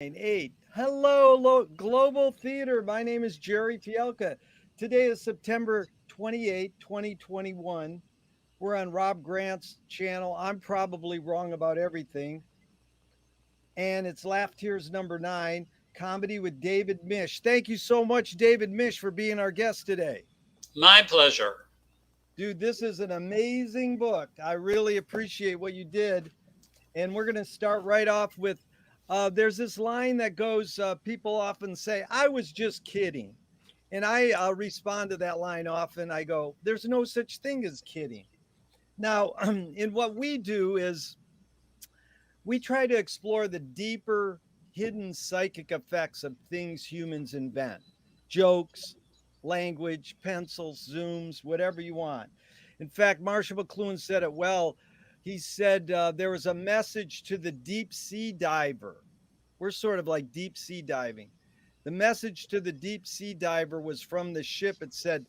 Eight. Hello, Global Theater. My name is Jerry Fielka. Today is September 28, 2021. We're on Rob Grant's channel. I'm probably wrong about everything. And it's Laughtears number 9, comedy with David Misch. Thank you so much, David Misch, for being our guest today. My pleasure. Dude, this is an amazing book. I really appreciate what you did. And we're going to start right off with there's this line that goes, people often say, I was just kidding. And I respond to that line often. I go, there's no such thing as kidding. Now, in what we do is we try to explore the deeper, hidden psychic effects of things humans invent jokes, language, pencils, zooms, whatever you want. In fact, Marshall McLuhan said it well. He said there was a message to the deep sea diver. We're sort of like deep sea diving. The message to the deep sea diver was from the ship. It said,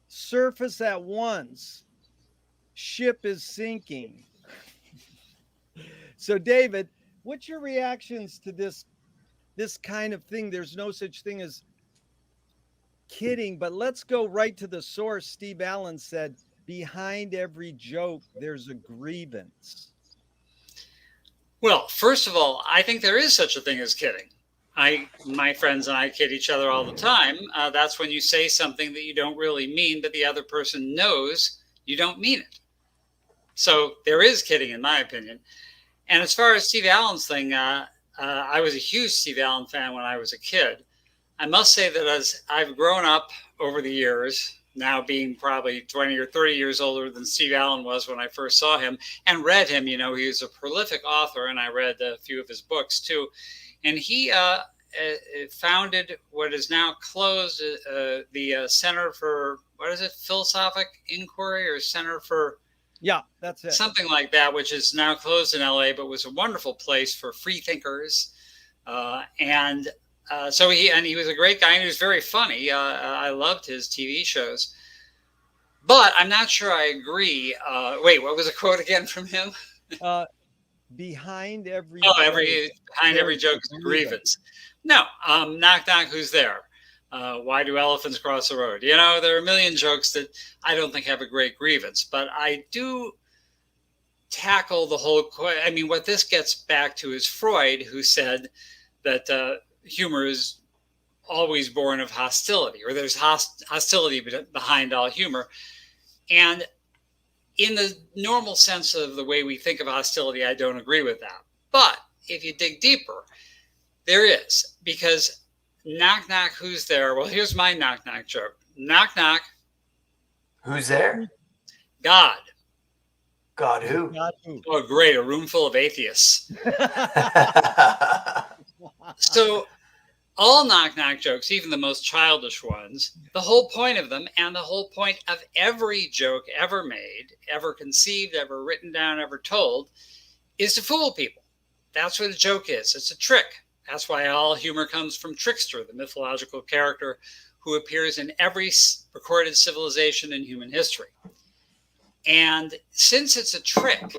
surface at once. Ship is sinking. So, David, what's your reactions to this kind of thing? There's no such thing as kidding, but let's go right to the source. Steve Allen said, behind every joke, there's a grievance. Well, first of all, I think there is such a thing as kidding. My friends and I kid each other all the time. That's when you say something that you don't really mean, but the other person knows you don't mean it. So there is kidding, in my opinion. And as far as Steve Allen's thing, I was a huge Steve Allen fan when I was a kid. I must say that as I've grown up over the years, now being probably 20 or 30 years older than Steve Allen was when I first saw him and read him, he was a prolific author, and I read a few of his books too. And he founded what is now closed, the Center for, Philosophic Inquiry, or Center for... Yeah, that's it. Something like that, which is now closed in LA, but was a wonderful place for free thinkers. So he was a great guy, and he was very funny. I loved his TV shows. But I'm not sure I agree. Wait, what was the quote again from him? Behind every joke is a grievance. No, knock, knock, who's there? Why do elephants cross the road? There are a million jokes that I don't think have a great grievance, but I do tackle the whole. What this gets back to is Freud, who said that humor is always born of hostility, or there's hostility behind all humor. And in the normal sense of the way we think of hostility, I don't agree with that. But if you dig deeper, there is, because knock, knock, who's there? Well, here's my knock, knock joke. Knock, knock. Who's there? God. God who? God who? Oh, great. A room full of atheists. So all knock, knock jokes, even the most childish ones, the whole point of them and the whole point of every joke ever made, ever conceived, ever written down, ever told, is to fool people. That's what a joke is. It's a trick. That's why all humor comes from Trickster, the mythological character who appears in every recorded civilization in human history. And since it's a trick,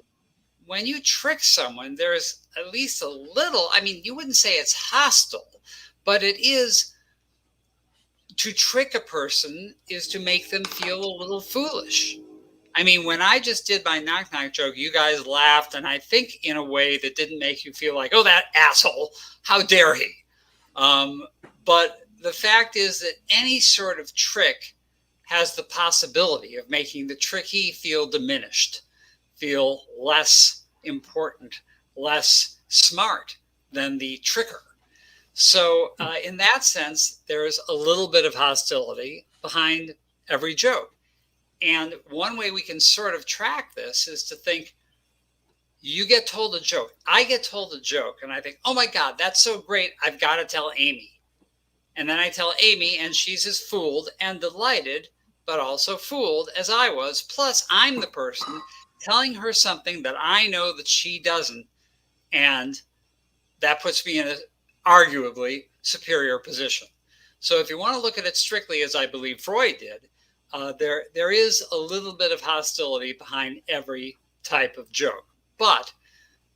when you trick someone, there's at least a little, you wouldn't say it's hostile, but it is. To trick a person is to make them feel a little foolish. When I just did my knock knock joke, you guys laughed, and I think in a way that didn't make you feel like, oh, that asshole, how dare he? But the fact is that any sort of trick has the possibility of making the tricky feel diminished, feel less important, less smart than the tricker. So in that sense, there's a little bit of hostility behind every joke. And one way we can sort of track this is to think, you get told a joke. I get told a joke, and I think, oh my God, that's so great. I've got to tell Amy. And then I tell Amy, and she's as fooled and delighted, but also fooled as I was. Plus, I'm the person telling her something that I know that she doesn't. And that puts me in an arguably superior position. So if you want to look at it strictly as I believe Freud did, there is a little bit of hostility behind every type of joke. But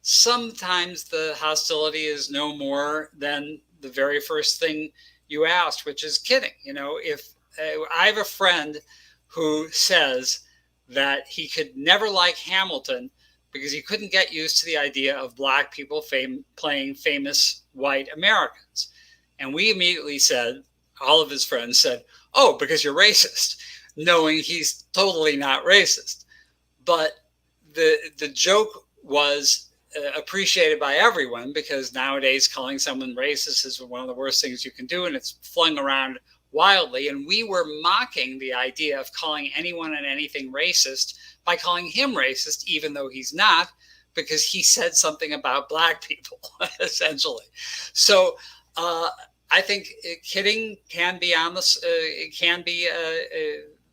sometimes the hostility is no more than the very first thing you asked, which is kidding. If I have a friend who says that he could never like Hamilton because he couldn't get used to the idea of black people playing famous white Americans. And we immediately said, all of his friends said, oh, because you're racist, knowing he's totally not racist. But the joke was appreciated by everyone, because nowadays calling someone racist is one of the worst things you can do, and it's flung around wildly. And we were mocking the idea of calling anyone and anything racist by calling him racist, even though he's not, because he said something about black people, essentially. So I think kidding can be it can be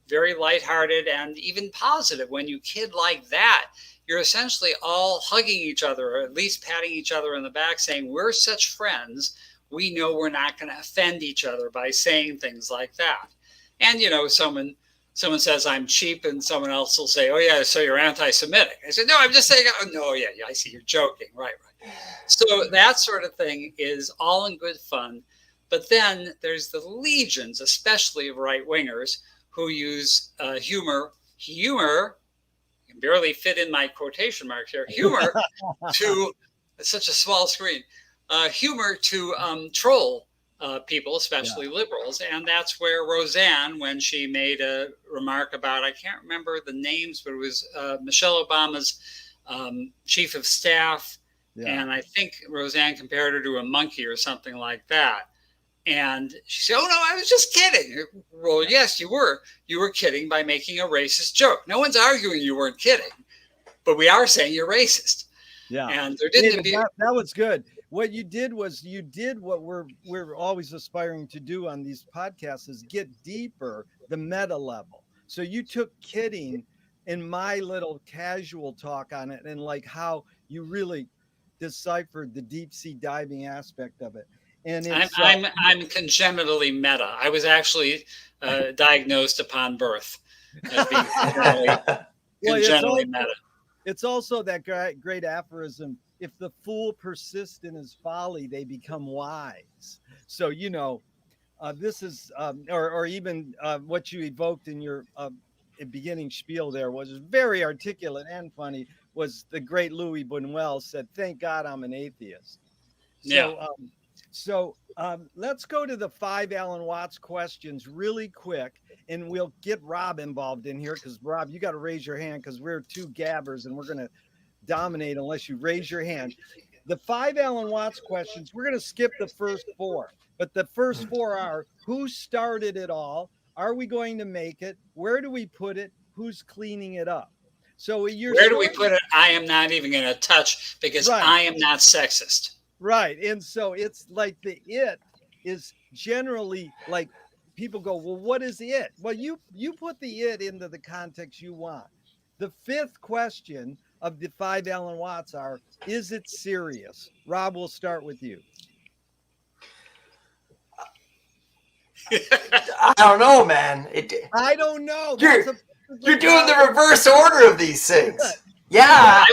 very lighthearted and even positive. When you kid like that, you're essentially all hugging each other, or at least patting each other in the back, saying, we're such friends, we know we're not going to offend each other by saying things like that. And, someone says I'm cheap, and someone else will say, oh, yeah, so you're anti-Semitic. I said, no, I'm just saying, oh, no, yeah, I see, you're joking. Right. So that sort of thing is all in good fun. But then there's the legions, especially of right-wingers, who use humor, can barely fit in my quotation marks here, humor to, it's such a small screen, humor to troll people, especially liberals. And that's where Roseanne, when she made a remark about, I can't remember the names, but it was Michelle Obama's chief of staff. Yeah. And I think Roseanne compared her to a monkey or something like that. And she said, oh, no, I was just kidding. Well, yes, you were. You were kidding by making a racist joke. No one's arguing you weren't kidding, but we are saying you're racist. Yeah. And there didn't be. That was good. What you did was you did what we're always aspiring to do on these podcasts, is get deeper, the meta level. So you took kidding in my little casual talk on it, and like how you really deciphered the deep sea diving aspect of it. And I'm congenitally meta. I was actually diagnosed upon birth as being congenitally meta. It's also that great aphorism: if the fool persists in his folly, they become wise. So this is, or even what you evoked in your beginning spiel there was very articulate and funny. Was the great Louis Buñuel said, "Thank God I'm an atheist." So let's go to the 5 Alan Watts questions really quick, and we'll get Rob involved in here, because Rob, you got to raise your hand, because we're 2 gabbers and we're going to dominate unless you raise your hand. The 5 Alan Watts questions, we're going to skip the first 4, but the first 4 are: who started it all? Are we going to make it? Where do we put it? Who's cleaning it up? So where do we put it? I am not even going to touch, because I am not sexist. Right. And so it's like it is generally like people go, well, what is it? Well, you put the it into the context you want. The 5th question of the 5 Alan Watts are, is it serious? Rob, we'll start with you. I don't know, man. I don't know. You're doing the reverse order of these things. Yeah.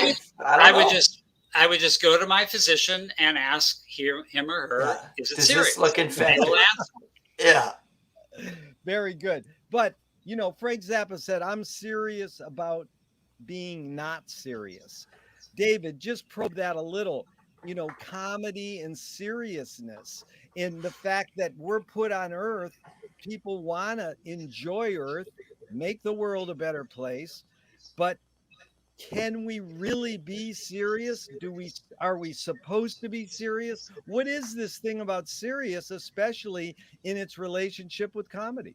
I would just go to my physician and ask him or her, is it serious? This look infected? Yeah. Very good. But, Frank Zappa said, I'm serious about being not serious. David, just probe that a little, comedy and seriousness, in the fact that we're put on Earth. People want to enjoy Earth, make the world a better place, but can we really be serious? Are we supposed to be serious? What is this thing about serious, especially in its relationship with comedy?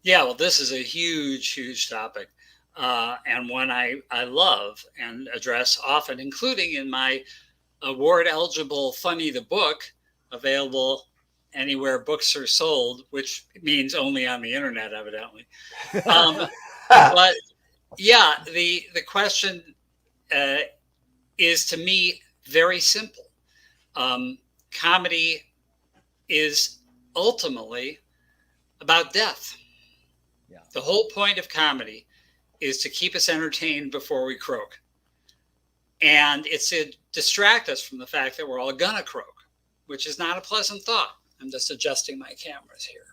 Yeah, well, this is a huge, huge topic, and one I love and address often, including in my award-eligible Funny the Book, available anywhere books are sold, which means only on the internet, evidently. But yeah, the question is, to me, very simple. Comedy is ultimately about death. Yeah. The whole point of comedy is to keep us entertained before we croak. And it's to distract us from the fact that we're all gonna croak, which is not a pleasant thought. I'm just adjusting my cameras here.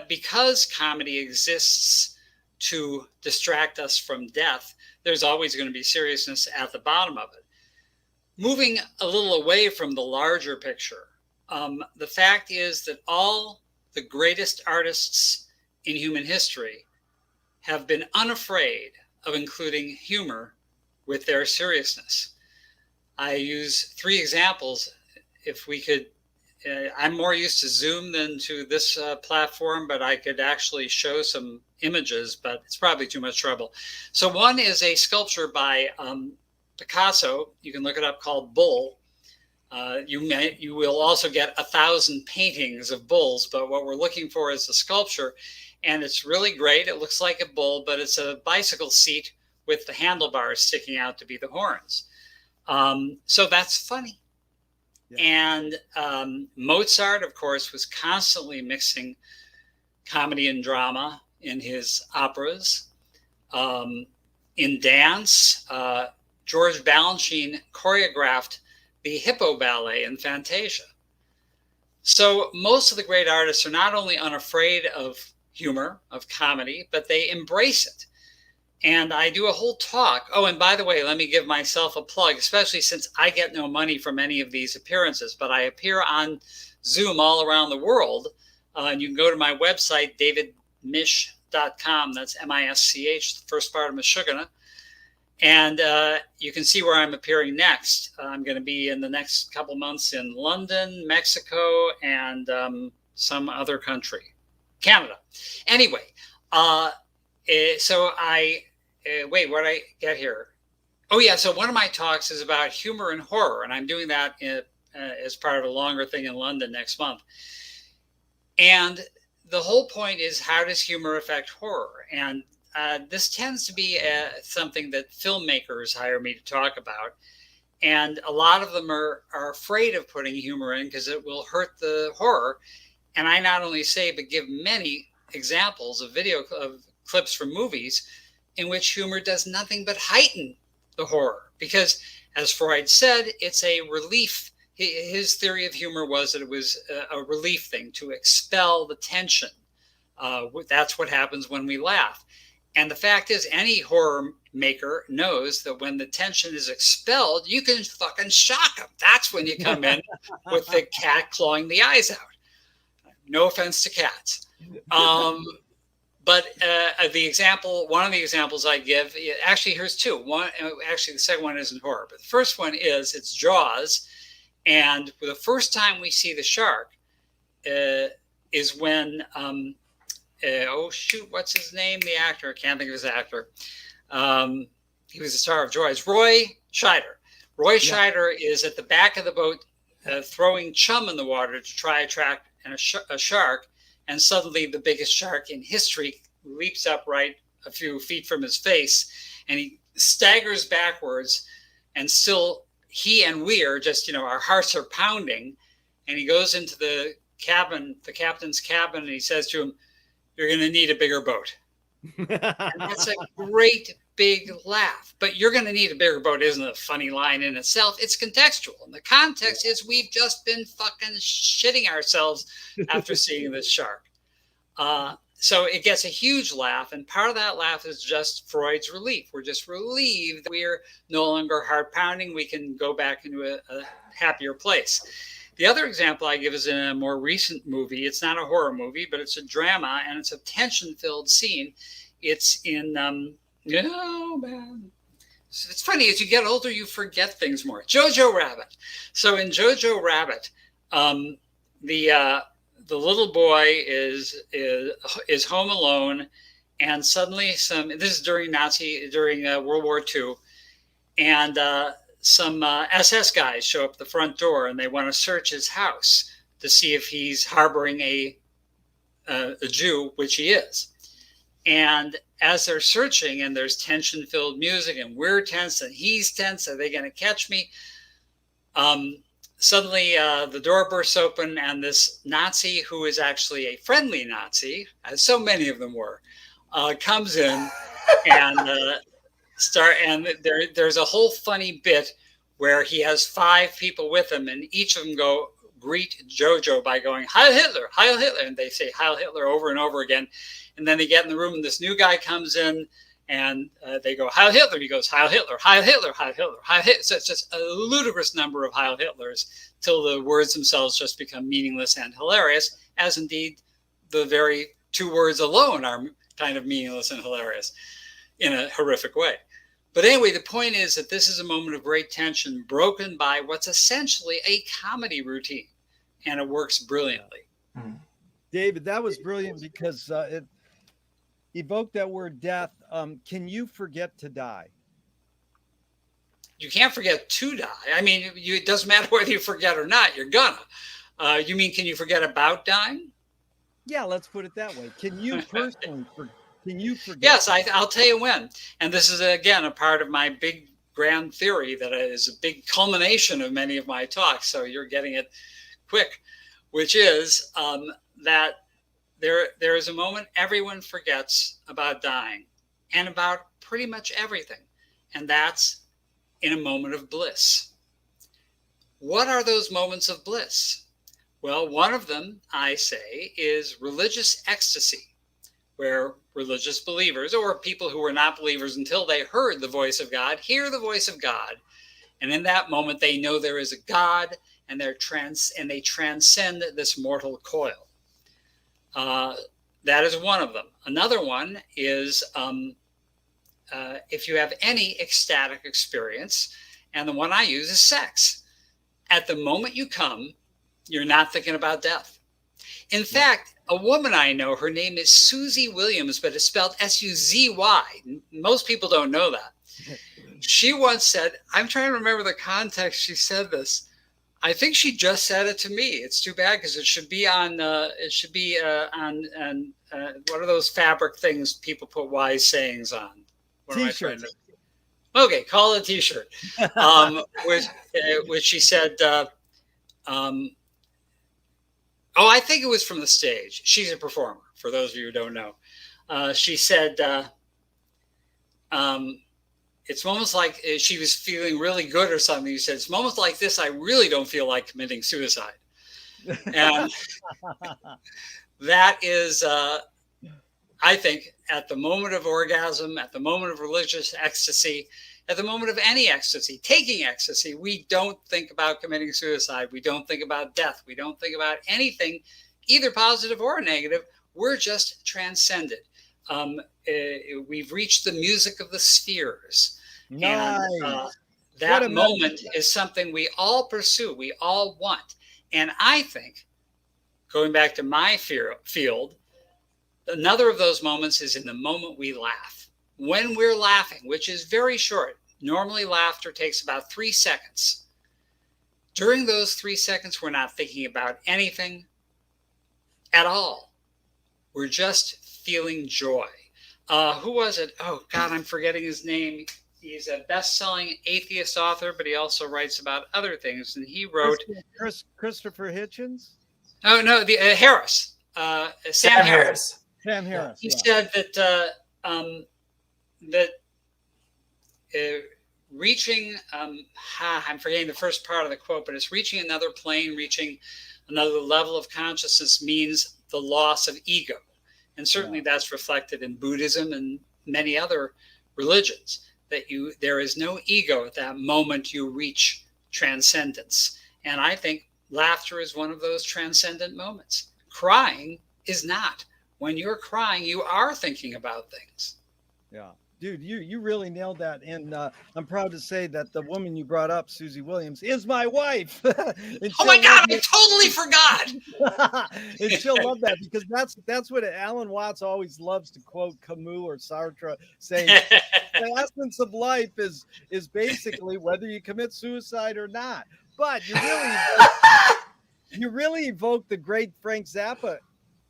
Because comedy exists to distract us from death, there's always going to be seriousness at the bottom of it. Moving a little away from the larger picture, the fact is that all the greatest artists in human history have been unafraid of including humor with their seriousness. I use 3 examples. If we could, I'm more used to Zoom than to this platform, but I could actually show some images, but it's probably too much trouble. So one is a sculpture by Picasso. You can look it up, called Bull. You will also get 1,000 paintings of bulls, but what we're looking for is the sculpture, and it's really great. It looks like a bull, but it's a bicycle seat with the handlebars sticking out to be the horns. So that's funny. Yeah. And Mozart, of course, was constantly mixing comedy and drama in his operas. In dance, George Balanchine choreographed the Hippo Ballet in Fantasia. So most of the great artists are not only unafraid of humor, of comedy, but they embrace it. And I do a whole talk. Oh, and by the way, let me give myself a plug, especially since I get no money from any of these appearances, but I appear on Zoom all around the world. And you can go to my website, davidmisch.com. That's M-I-S-C-H, the first part of Meshuggah. And you can see where I'm appearing next. I'm going to be in the next couple months in London, Mexico, and some other country, Canada. Anyway, so wait, what did I get here? Oh yeah, so one of my talks is about humor and horror, and I'm doing that as part of a longer thing in London next month. And the whole point is, how does humor affect horror? And this tends to be something that filmmakers hire me to talk about. And a lot of them are afraid of putting humor in because it will hurt the horror. And I not only say, but give many examples of video of clips from movies in which humor does nothing but heighten the horror. Because as Freud said, it's a relief. His theory of humor was that it was a relief thing to expel the tension. That's what happens when we laugh. And the fact is, any horror maker knows that when the tension is expelled, you can fucking shock them. That's when you come in with the cat clawing the eyes out. No offense to cats. But one of the examples I give, actually, here's 2. One, actually, the second one isn't horror, but the first one it's Jaws. And for the first time we see the shark is when, oh shoot, what's his name? The actor, I can't think of his actor. He was the star of Jaws, Roy Scheider. Roy Scheider is at the back of the boat throwing chum in the water to try to attract a shark. And suddenly the biggest shark in history leaps up right a few feet from his face, and he staggers backwards, and still he and we are just, our hearts are pounding. And he goes into the cabin, the captain's cabin, and he says to him, "You're going to need a bigger boat." And that's a great big laugh. But "you're going to need a bigger boat" isn't a funny line in itself. It's contextual. And the context is we've just been fucking shitting ourselves after seeing this shark. So it gets a huge laugh. And part of that laugh is just Freud's relief. We're just relieved we're no longer heart pounding. We can go back into a happier place. The other example I give is in a more recent movie. It's not a horror movie, but it's a drama, and it's a tension-filled scene. It's in, oh man. So it's funny, as you get older, you forget things more. Jojo Rabbit. So in Jojo Rabbit, the little boy is home alone, and suddenly this is during World War II, and some SS guys show up at the front door, and they want to search his house to see if he's harboring a Jew, which he is. And as they're searching, and there's tension-filled music, and we're tense, and he's tense, are they going to catch me? Suddenly, the door bursts open, and this Nazi, who is actually a friendly Nazi, as so many of them were, comes in, and there's a whole funny bit where he has 5 people with him, and each of them greet Jojo by going, Heil Hitler, Heil Hitler. And they say Heil Hitler over and over again. And then they get in the room and this new guy comes in and they go, Heil Hitler. He goes, Heil Hitler, Heil Hitler, Heil Hitler, Heil Hitler. So it's just a ludicrous number of Heil Hitlers till the words themselves just become meaningless and hilarious, as indeed the very 2 words alone are kind of meaningless and hilarious in a horrific way. But anyway, the point is that this is a moment of great tension broken by what's essentially a comedy routine, and it works brilliantly. David, that was brilliant because it evoked that word death. Can you forget to die? You can't forget to die. I mean, it doesn't matter whether you forget or not, you're gonna. You mean, can you forget about dying? Yeah, let's put it that way. Can you personally can you forget? Yes, I'll tell you when. And this is, again, a part of my big grand theory that is a big culmination of many of my talks. So you're getting it quick, which is that there is a moment everyone forgets about dying and about pretty much everything. And that's in a moment of bliss. What are those moments of bliss? Well, one of them, I say, is religious ecstasy, where religious believers, or people who were not believers until they heard the voice of God, hear the voice of God. And in that moment, they know there is a God, and they transcend this mortal coil. That is one of them. Another one is if you have any ecstatic experience, and the one I use is sex. At the moment you come, you're not thinking about death. In fact, a woman I know, her name is Suzy Williams, but it's spelled S-U-Z-Y. Most people don't know that. She once said, I'm trying to remember the context she said this. I think she just said it to me. It's too bad because it should be on what are those fabric things people put wise sayings on? T-shirts. Okay, call it a T-shirt. Which she said, I think it was from the stage. She's a performer, for those of you who don't know. She said, it's moments like she was feeling really good or something. You said, it's moments like this, I really don't feel like committing suicide. And that is, I think, at the moment of orgasm, at the moment of religious ecstasy, at the moment of any ecstasy, taking ecstasy, we don't think about committing suicide. We don't think about death. We don't think about anything, either positive or negative. We're just transcended. We've reached the music of the spheres. Nice. And that moment is something we all pursue, we all want. And I think, going back to my field, another of those moments is in the moment we laugh. When we're laughing, which is very short, normally laughter takes about 3 seconds. During those 3 seconds, we're not thinking about anything at all. We're just feeling joy. Who was it? Oh, God, I'm forgetting his name. He's a best-selling atheist author, but he also writes about other things. And he wrote... Christopher Hitchens? Oh, no, Harris. Sam Harris. Sam Harris. He said that reaching, I'm forgetting the first part of the quote, but it's reaching another plane, reaching another level of consciousness means the loss of ego. And certainly that's reflected in Buddhism and many other religions, that there is no ego at that moment you reach transcendence. And I think laughter is one of those transcendent moments. Crying is not. When you're crying, you are thinking about things. Yeah. Dude, you really nailed that. And I'm proud to say that the woman you brought up, Suzy Williams, is my wife. Oh my God, I totally forgot. And she'll love that because that's what Alan Watts always loves to quote Camus or Sartre, saying the essence of life is basically whether you commit suicide or not. But you really evoke the great Frank Zappa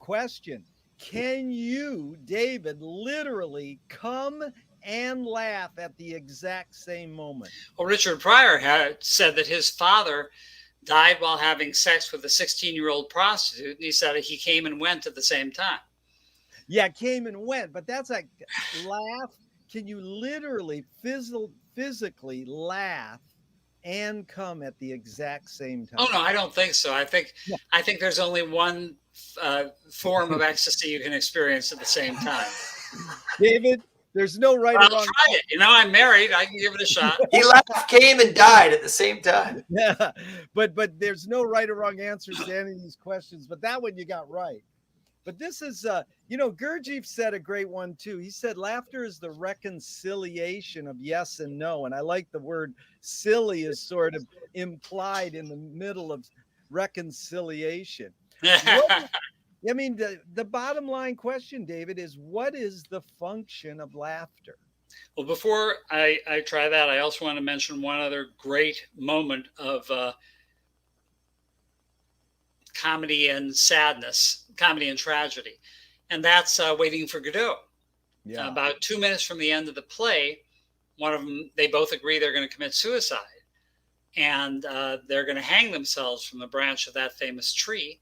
question. Can you, David, literally come and laugh at the exact same moment? Well, Richard Pryor had said that his father died while having sex with a 16-year-old prostitute, and he said he came and went at the same time. Yeah, came and went, but that's like laugh. can you literally physically laugh and come at the exact same time? Oh no, I don't think so. I think there's only one form of ecstasy you can experience at the same time. David, there's no right I'll or wrong. try it. You know, I'm married. I can give it a shot. He laughed, came, and died at the same time. Yeah, but there's no right or wrong answers to any of these questions. But that one you got right. But this is, Gurdjieff said a great one too. He said laughter is the reconciliation of yes and no. And I like the word silly is sort of implied in the middle of reconciliation. I mean, the bottom line question, David, is what is the function of laughter? Well, before I try that, I also want to mention one other great moment of comedy and sadness, comedy and tragedy. And that's Waiting for Godot. Yeah. About 2 minutes from the end of the play, one of them, they both agree they're going to commit suicide. And they're going to hang themselves from the branch of that famous tree.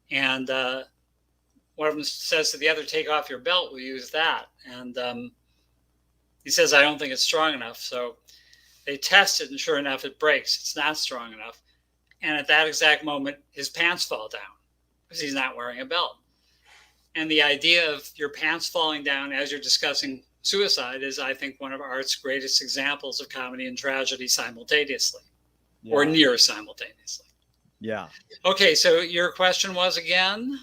And one of them says to the other, take off your belt, we'll use that. And he says, I don't think it's strong enough. So they test it, and sure enough, it breaks. It's not strong enough. And at that exact moment, his pants fall down because he's not wearing a belt. And the idea of your pants falling down as you're discussing suicide is, I think, one of art's greatest examples of comedy and tragedy simultaneously, or near simultaneously. Yeah. Okay, so your question was again?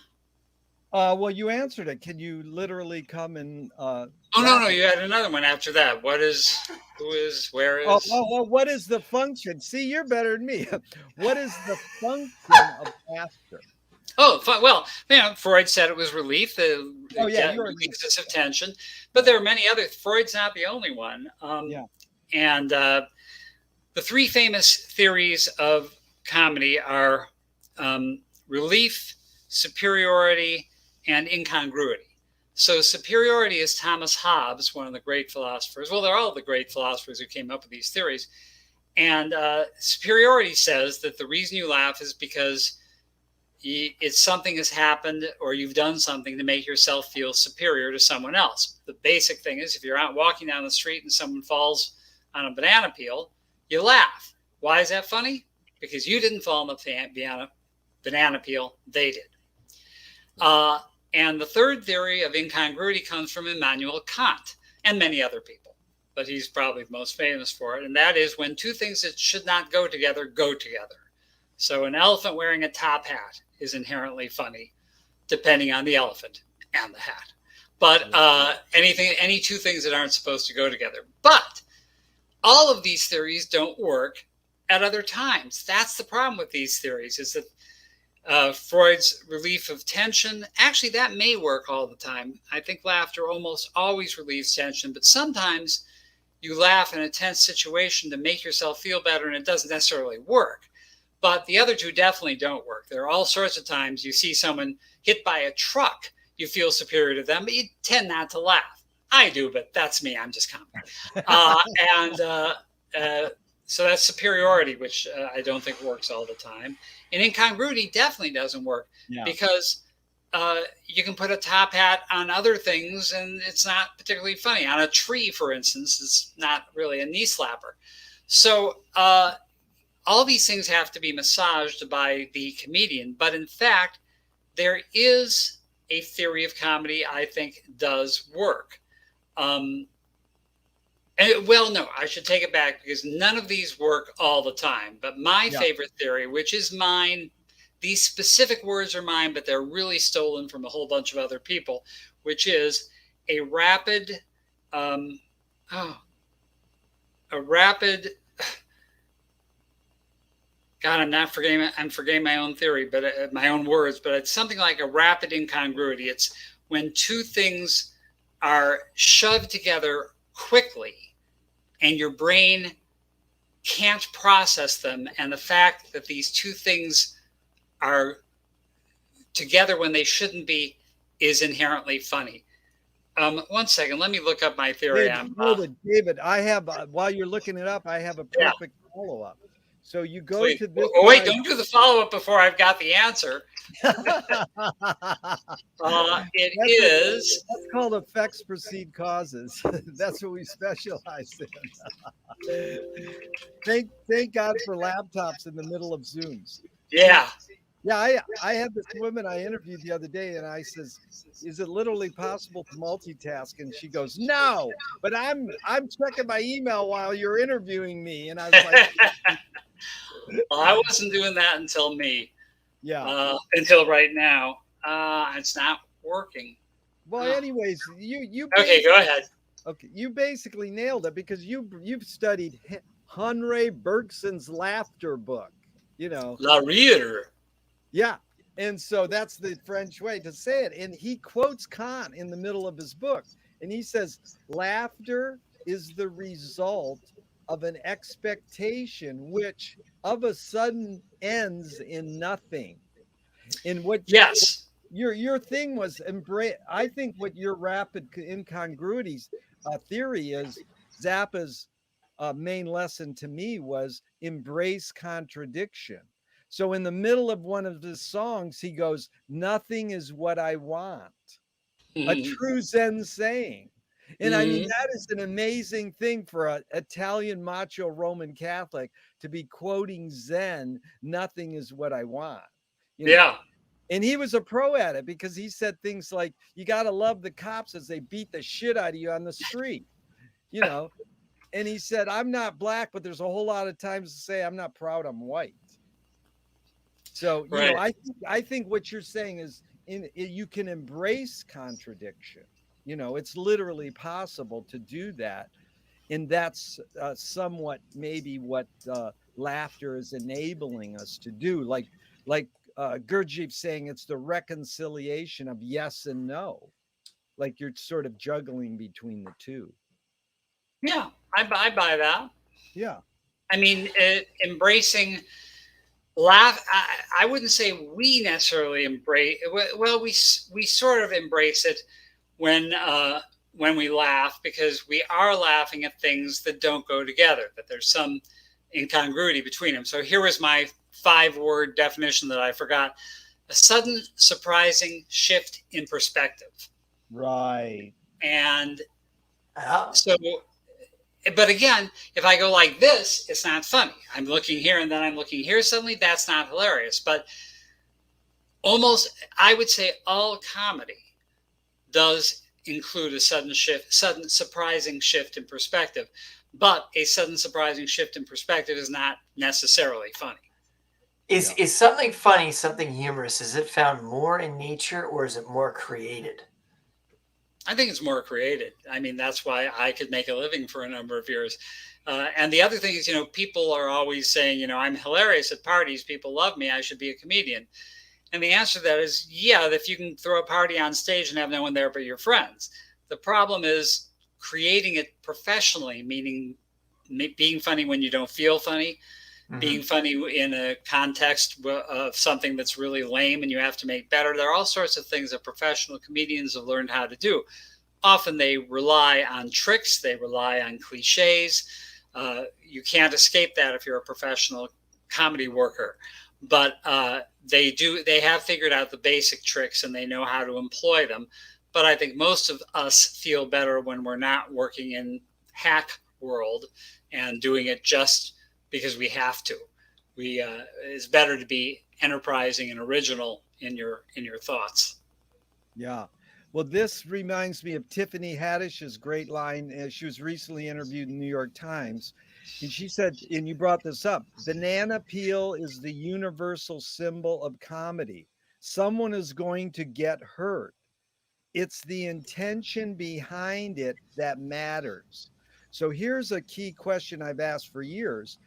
Well, you answered it. Can you literally come and? No, you had another one after that. What is? Who is? Where is? Oh, what is the function? See, you're better than me. What is the function of laughter? Oh, well, Freud said it was relief. Releases of tension, but there are many other. Freud's not the only one. And the three famous theories of comedy are relief, superiority, and incongruity. So superiority is Thomas Hobbes, one of the great philosophers. Well, they're all the great philosophers who came up with these theories. And superiority says that the reason you laugh is because it's something has happened or you've done something to make yourself feel superior to someone else. The basic thing is if you're out walking down the street and someone falls on a banana peel, you laugh. Why is that funny? Because you didn't fall on the banana peel, they did. And the third theory of incongruity comes from Immanuel Kant and many other people, but he's probably the most famous for it. And that is when two things that should not go together go together. So an elephant wearing a top hat is inherently funny, depending on the elephant and the hat. But any two things that aren't supposed to go together. But all of these theories don't work at other times. That's the problem with these theories, is that Freud's relief of tension, actually that may work all the time. I think laughter almost always relieves tension, but sometimes you laugh in a tense situation to make yourself feel better and it doesn't necessarily work. But the other two definitely don't work. There are all sorts of times you see someone hit by a truck, you feel superior to them, but you tend not to laugh. I do, but that's me. I'm just comic. So that's superiority, which I don't think works all the time. And incongruity definitely doesn't work because you can put a top hat on other things and it's not particularly funny. On a tree, for instance, it's not really a knee slapper. So all these things have to be massaged by the comedian. But in fact, there is a theory of comedy I think does work. No, I should take it back because none of these work all the time. But my favorite theory, which is mine, these specific words are mine, but they're really stolen from a whole bunch of other people, which is a rapid, God, I'm forgetting my own theory, but my own words, but it's something like a rapid incongruity. It's when two things are shoved together quickly and your brain can't process them. And the fact that these two things are together when they shouldn't be is inherently funny. 1 second, let me look up my theory. David, I have, while you're looking it up, I have a perfect follow-up. So you go Please. to this. Oh, wait, don't do the follow-up before I've got the answer. It is. That's called effects precede causes. That's what we specialize in. Thank God for laptops in the middle of Zooms. Yeah. Yeah, I had this woman I interviewed the other day, and I says, "Is it literally possible to multitask?" And she goes, "No, but I'm checking my email while you're interviewing me." And I was like, Well, I wasn't doing that until me. "Yeah." Until right now, it's not working. Well, anyways, you Okay, go ahead. Okay, you basically nailed it because you've studied Henri Bergson's laughter book. You know, La Rire. Yeah. And so that's the French way to say it. And he quotes Kant in the middle of his book. And he says, laughter is the result of an expectation which of a sudden ends in nothing. In what Yes. Your thing was embrace. I think what your rapid incongruities theory is, Zappa's main lesson to me was embrace contradiction. So in the middle of one of his songs, he goes, "Nothing is what I want." A true Zen saying. And I mean, that is an amazing thing for an Italian macho Roman Catholic to be quoting Zen, "Nothing is what I want." You know? Yeah. And he was a pro at it because he said things like, "You got to love the cops as they beat the shit out of you on the street." You know, and he said, "I'm not black, but there's a whole lot of times to say I'm not proud I'm white." So, you know, I think what you're saying is you can embrace contradiction. You know, it's literally possible to do that. And that's somewhat maybe what laughter is enabling us to do. Like Gurdjieff saying it's the reconciliation of yes and no. Like you're sort of juggling between the two. Yeah, I buy that. Yeah. I mean, embracing laugh. I wouldn't say we necessarily embrace. Well, we sort of embrace it when we laugh because we are laughing at things that don't go together. That there's some incongruity between them. So here was my 5-word definition that I forgot: a sudden, surprising shift in perspective. Right. And so. But again, if I go like this, it's not funny. I'm looking here and then I'm looking here. Suddenly, that's not hilarious. But almost, I would say all comedy does include a sudden surprising shift in perspective. But a sudden, surprising shift in perspective is not necessarily funny. Is something funny, something humorous? Is it found more in nature or is it more created? I think it's more created. I mean, that's why I could make a living for a number of years. And the other thing is, you know, people are always saying, you know, I'm hilarious at parties. People love me. I should be a comedian. And the answer to that is, yeah, if you can throw a party on stage and have no one there but your friends. The problem is creating it professionally, meaning being funny when you don't feel funny, being funny in a context of something that's really lame and you have to make better. There are all sorts of things that professional comedians have learned how to do. Often they rely on tricks. They rely on cliches. You can't escape that if you're a professional comedy worker. But they have figured out the basic tricks and they know how to employ them. But I think most of us feel better when we're not working in hack world and doing it just because we have to. It's better to be enterprising and original in your thoughts. Yeah. Well, this reminds me of Tiffany Haddish's great line. She was recently interviewed in the New York Times. And she said, and you brought this up, banana peel is the universal symbol of comedy. Someone is going to get hurt. It's the intention behind it that matters. So here's a key question I've asked for years.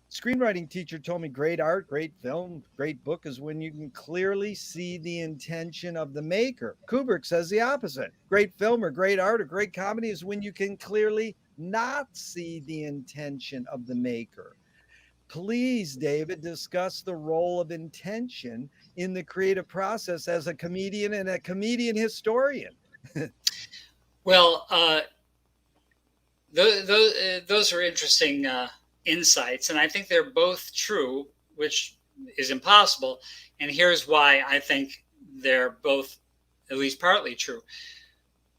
Screenwriting teacher told me great art, great film, great book is when you can clearly see the intention of the maker. Kubrick says the opposite. Great film or great art or great comedy is when you can clearly not see the intention of the maker. Please, David, discuss the role of intention in the creative process as a comedian and a comedian historian. Well, those are interesting insights, and I think they're both true, which is impossible. And here's why I think they're both at least partly true.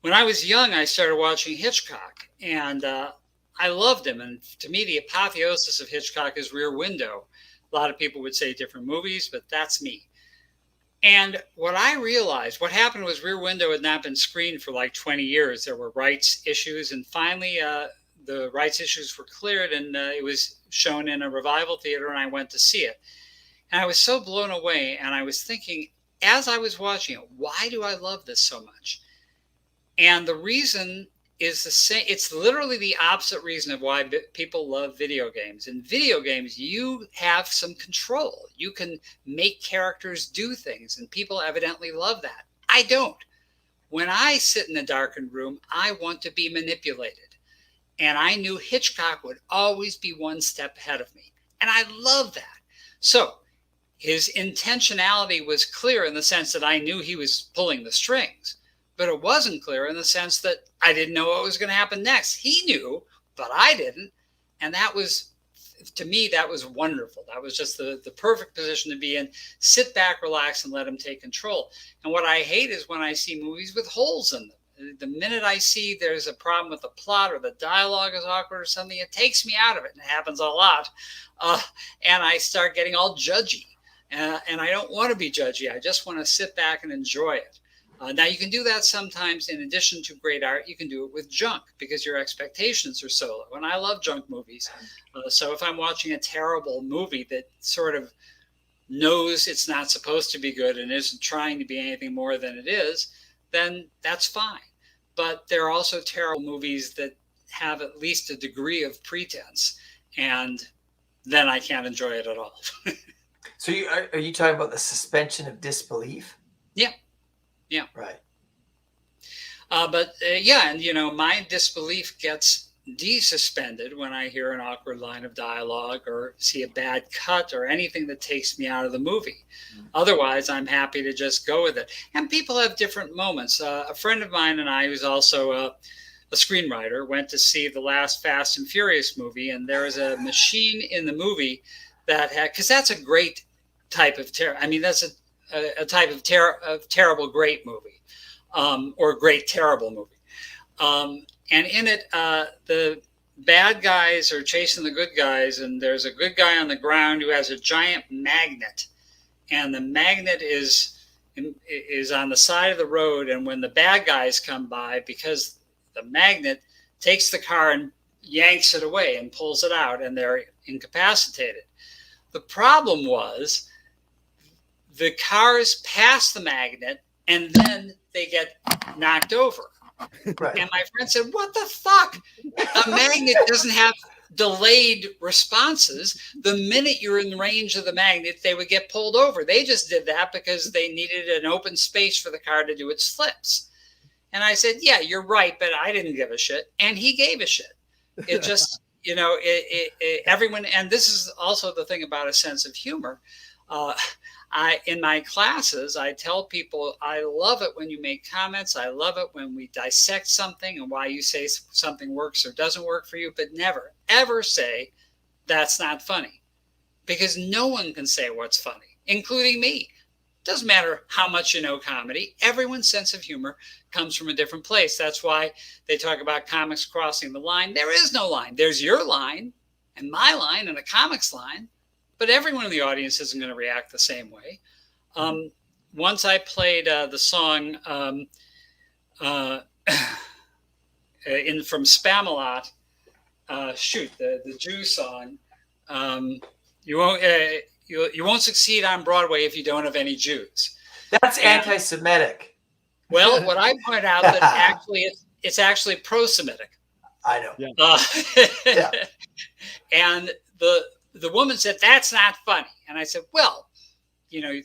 When I was young, I started watching Hitchcock, and I loved him. And to me, the apotheosis of Hitchcock is Rear Window. A lot of people would say different movies, but that's me. And what I realized, what happened was Rear Window had not been screened for like 20 years. There were rights issues, and finally the rights issues were cleared, and it was shown in a revival theater, and I went to see it. And I was so blown away, and I was thinking, as I was watching it, why do I love this so much? And the reason is the same. It's literally the opposite reason of why people love video games. In video games, you have some control. You can make characters do things, and people evidently love that. I don't. When I sit in a darkened room, I want to be manipulated. And I knew Hitchcock would always be one step ahead of me. And I love that. So his intentionality was clear in the sense that I knew he was pulling the strings. But it wasn't clear in the sense that I didn't know what was going to happen next. He knew, but I didn't. And that was, to me, that was wonderful. That was just the perfect position to be in. Sit back, relax, and let him take control. And what I hate is when I see movies with holes in them. The minute I see there's a problem with the plot or the dialogue is awkward or something, it takes me out of it. And it happens a lot. And I start getting all judgy. And I don't want to be judgy. I just want to sit back and enjoy it. Now, you can do that sometimes in addition to great art. You can do it with junk because your expectations are so low. And I love junk movies. So if I'm watching a terrible movie that sort of knows it's not supposed to be good and isn't trying to be anything more than it is, then that's fine. But there are also terrible movies that have at least a degree of pretense. And then I can't enjoy it at all. So are you talking about the suspension of disbelief? Yeah. Yeah. Right. Yeah, and my disbelief gets desuspended when I hear an awkward line of dialogue or see a bad cut or anything that takes me out of the movie. Mm-hmm. Otherwise, I'm happy to just go with it. And people have different moments. A friend of mine and I, who's also a screenwriter, went to see the last Fast and Furious movie, and there was a machine in the movie that had, because that's a great type of terror. I mean, that's a type of terrible great movie, or great terrible movie. And in it, the bad guys are chasing the good guys, and there's a good guy on the ground who has a giant magnet, and the magnet is on the side of the road. And when the bad guys come by, because the magnet takes the car and yanks it away and pulls it out, and they're incapacitated. The problem was, the cars pass the magnet and then they get knocked over. Right. And my friend said, what the fuck? A magnet doesn't have delayed responses. The minute you're in range of the magnet, they would get pulled over. They just did that because they needed an open space for the car to do its flips. And I said, yeah, you're right, but I didn't give a shit. And he gave a shit. It just, everyone, and this is also the thing about a sense of humor. In my classes, I tell people, I love it when you make comments. I love it when we dissect something and why you say something works or doesn't work for you, but never, ever say that's not funny, because no one can say what's funny, including me. Doesn't matter how much you know comedy. Everyone's sense of humor comes from a different place. That's why they talk about comics crossing the line. There is no line. There's your line and my line and a comic's line. But everyone in the audience isn't going to react the same way. Once I played the song from Spamalot, the Jew song. You won't succeed on Broadway if you don't have any Jews. That's anti-Semitic. Well, what I point out that actually it's actually pro-Semitic. I know. Yeah. And the woman said, that's not funny. And I said, well,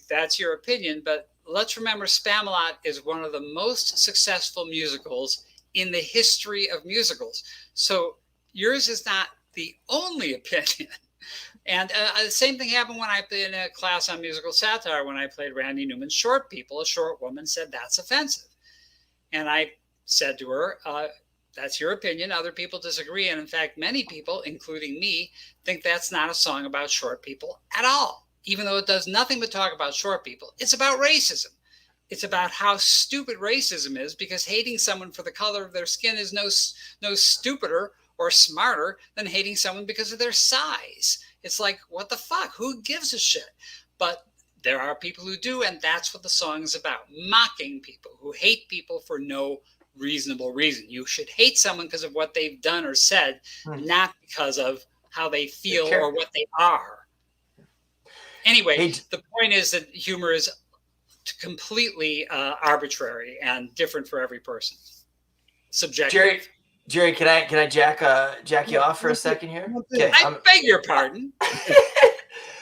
that's your opinion, but let's remember Spamalot is one of the most successful musicals in the history of musicals. So yours is not the only opinion. And the same thing happened when I played in a class on musical satire. When I played Randy Newman's Short People, a short woman said, that's offensive. And I said to her, That's your opinion. Other people disagree. And in fact, many people, including me, think that's not a song about short people at all. Even though it does nothing but talk about short people, it's about racism. It's about how stupid racism is, because hating someone for the color of their skin is no stupider or smarter than hating someone because of their size. It's like, what the fuck? Who gives a shit? But there are people who do, and that's what the song is about. Mocking people who hate people for no reasonable reason. You should hate someone because of what they've done or said, not because of how they feel or what they are. Anyway, the point is that humor is completely arbitrary and different for every person. Subjective. Jerry, can I jack you off for a second here? Okay, I beg your pardon.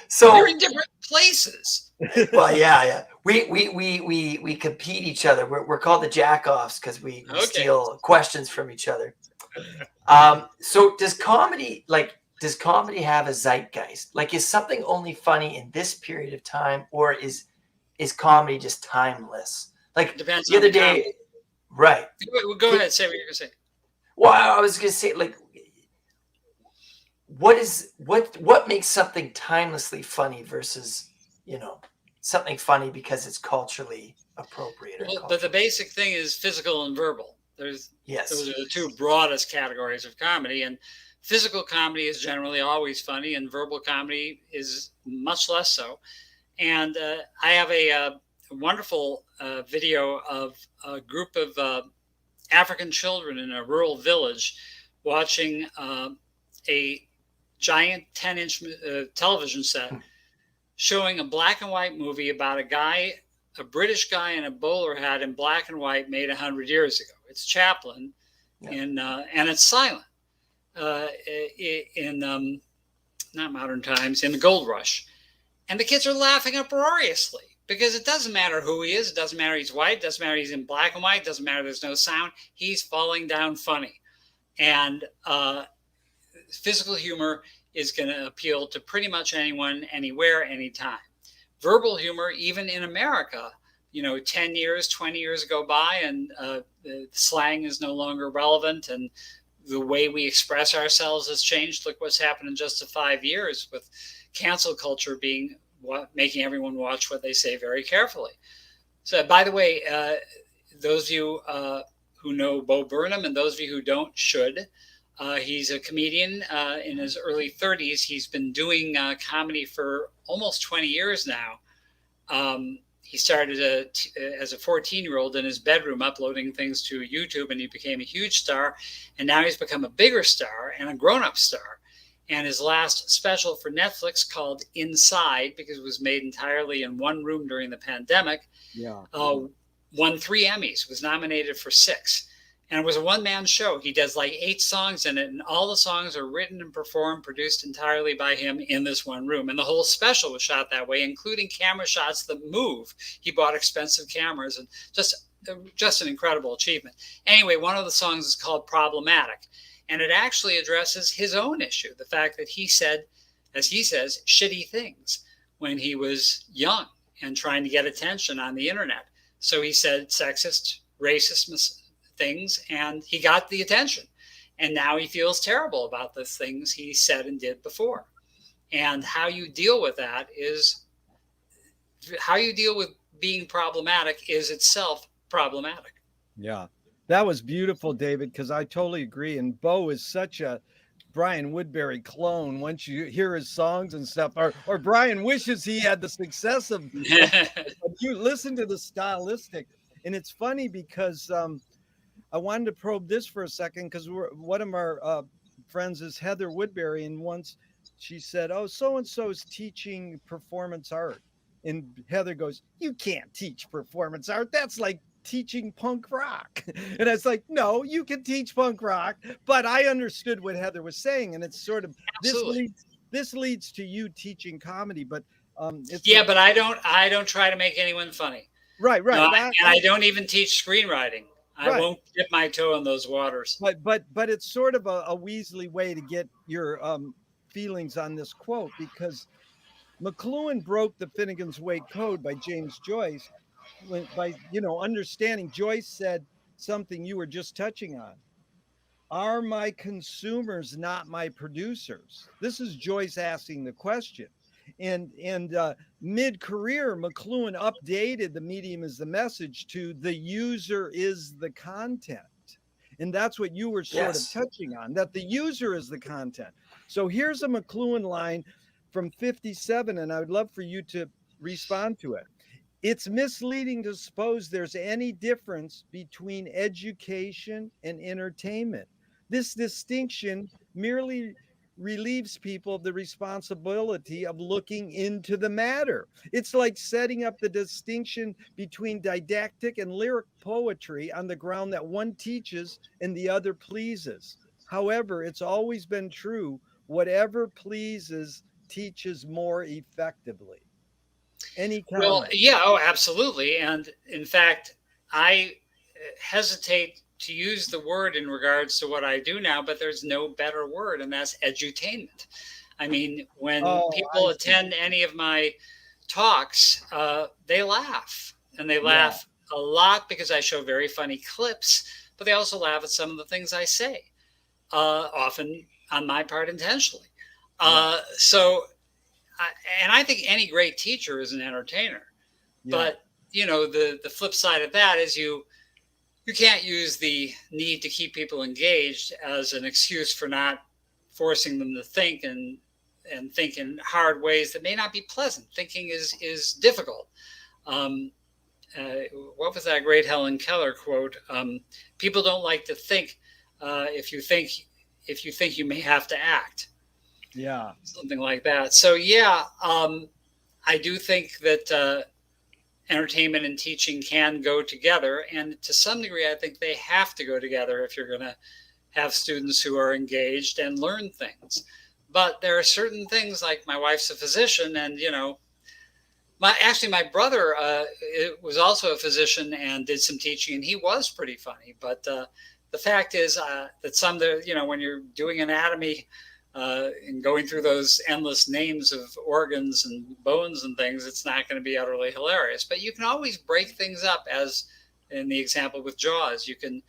So you're in different places. Well, yeah. We compete each other. We're called the jack-offs because we steal questions from each other. So does comedy have a zeitgeist? Like, is something only funny in this period of time, or is comedy just timeless? Like, depends the other day, comedy. Right? Go ahead, say what you're gonna say. Well, I was gonna say, like, what makes something timelessly funny versus, something funny because it's culturally appropriate? But the basic thing is physical and verbal. Those are the two broadest categories of comedy, and physical comedy is generally always funny, and verbal comedy is much less so. And I have a wonderful video of a group of African children in a rural village watching a giant 10-inch television set showing a black and white movie about a British guy in a bowler hat in black and white made 100 years ago. It's Chaplin, and it's silent in not modern times, in the gold rush. And the kids are laughing uproariously because it doesn't matter who he is. It doesn't matter he's white. It doesn't matter he's in black and white. It doesn't matter there's no sound. He's falling down funny. And physical humor is going to appeal to pretty much anyone, anywhere, anytime. Verbal humor, even in America, 10 years, 20 years go by, and slang is no longer relevant, and the way we express ourselves has changed. Look what's happened in just 5 years with cancel culture making everyone watch what they say very carefully. So, by the way, those of you who know Beau Burnham, and those of you who don't should. He's a comedian in his early 30s. He's been doing comedy for almost 20 years now. He started as a 14-year-old in his bedroom uploading things to YouTube, and he became a huge star. And now he's become a bigger star and a grown-up star. And his last special for Netflix, called Inside, because it was made entirely in one room during the pandemic, won 3 Emmys, was nominated for 6. And it was a one-man show. He does like 8 songs in it, and all the songs are written and performed, produced entirely by him in this one room. And the whole special was shot that way, including camera shots that move. He bought expensive cameras, and just an incredible achievement. Anyway, one of the songs is called Problematic, and it actually addresses his own issue, the fact that he said, as he says, shitty things when he was young and trying to get attention on the internet. So he said sexist, racist things, and he got the attention, and now he feels terrible about the things he said and did before. And how you deal with that is how you deal with being problematic is itself problematic. Yeah, that was beautiful, David, because I totally agree. And Beau is such a Brian Woodbury clone. Once you hear his songs and stuff, or Brian wishes he had the success of you listen to the stylistic. And it's funny because I wanted to probe this for a second, because one of our friends is Heather Woodbury, and once she said, "Oh, so-and-so is teaching performance art." And Heather goes, "You can't teach performance art. That's like teaching punk rock." And I was like, "No, you can teach punk rock." But I understood what Heather was saying, and it's sort of this leads to you teaching comedy, but but I don't try to make anyone funny. Right. No, and I don't even teach screenwriting. I won't dip my toe in those waters. But it's sort of a Weasley way to get your feelings on this quote, because McLuhan broke the Finnegan's Wake Code by James Joyce by understanding. Joyce said something you were just touching on. are my consumers not my producers? This is Joyce asking the question. And mid-career, McLuhan updated the medium is the message to the user is the content. And that's what you were sort of touching on, that the user is the content. So here's a McLuhan line from 57, and I would love for you to respond to it. It's misleading to suppose there's any difference between education and entertainment. This distinction merely relieves people of the responsibility of looking into the matter. It's like setting up the distinction between didactic and lyric poetry on the ground that one teaches and the other pleases. However, it's always been true, whatever pleases teaches more effectively. Any comment? Well, yeah, oh, absolutely. And in fact, I hesitate to use the word in regards to what I do now, but there's no better word, and that's edutainment. I mean, when people attend any of my talks, they laugh, and they laugh a lot because I show very funny clips, but they also laugh at some of the things I say, often on my part intentionally. And I think any great teacher is an entertainer. But, you know, the flip side of that is you can't use the need to keep people engaged as an excuse for not forcing them to think and think in hard ways that may not be pleasant. Thinking is difficult. What was that great Helen Keller quote? People don't like to think if you think you may have to act. Yeah. Something like that. So, I do think that entertainment and teaching can go together. And to some degree, I think they have to go together if you're going to have students who are engaged and learn things. But there are certain things, like my wife's a physician, and, you know, my brother was also a physician and did some teaching, and he was pretty funny. But the fact is that you know, when you're doing anatomy, and going through those endless names of organs and bones and things, it's not going to be utterly hilarious. But you can always break things up, as in the example with Jaws. You can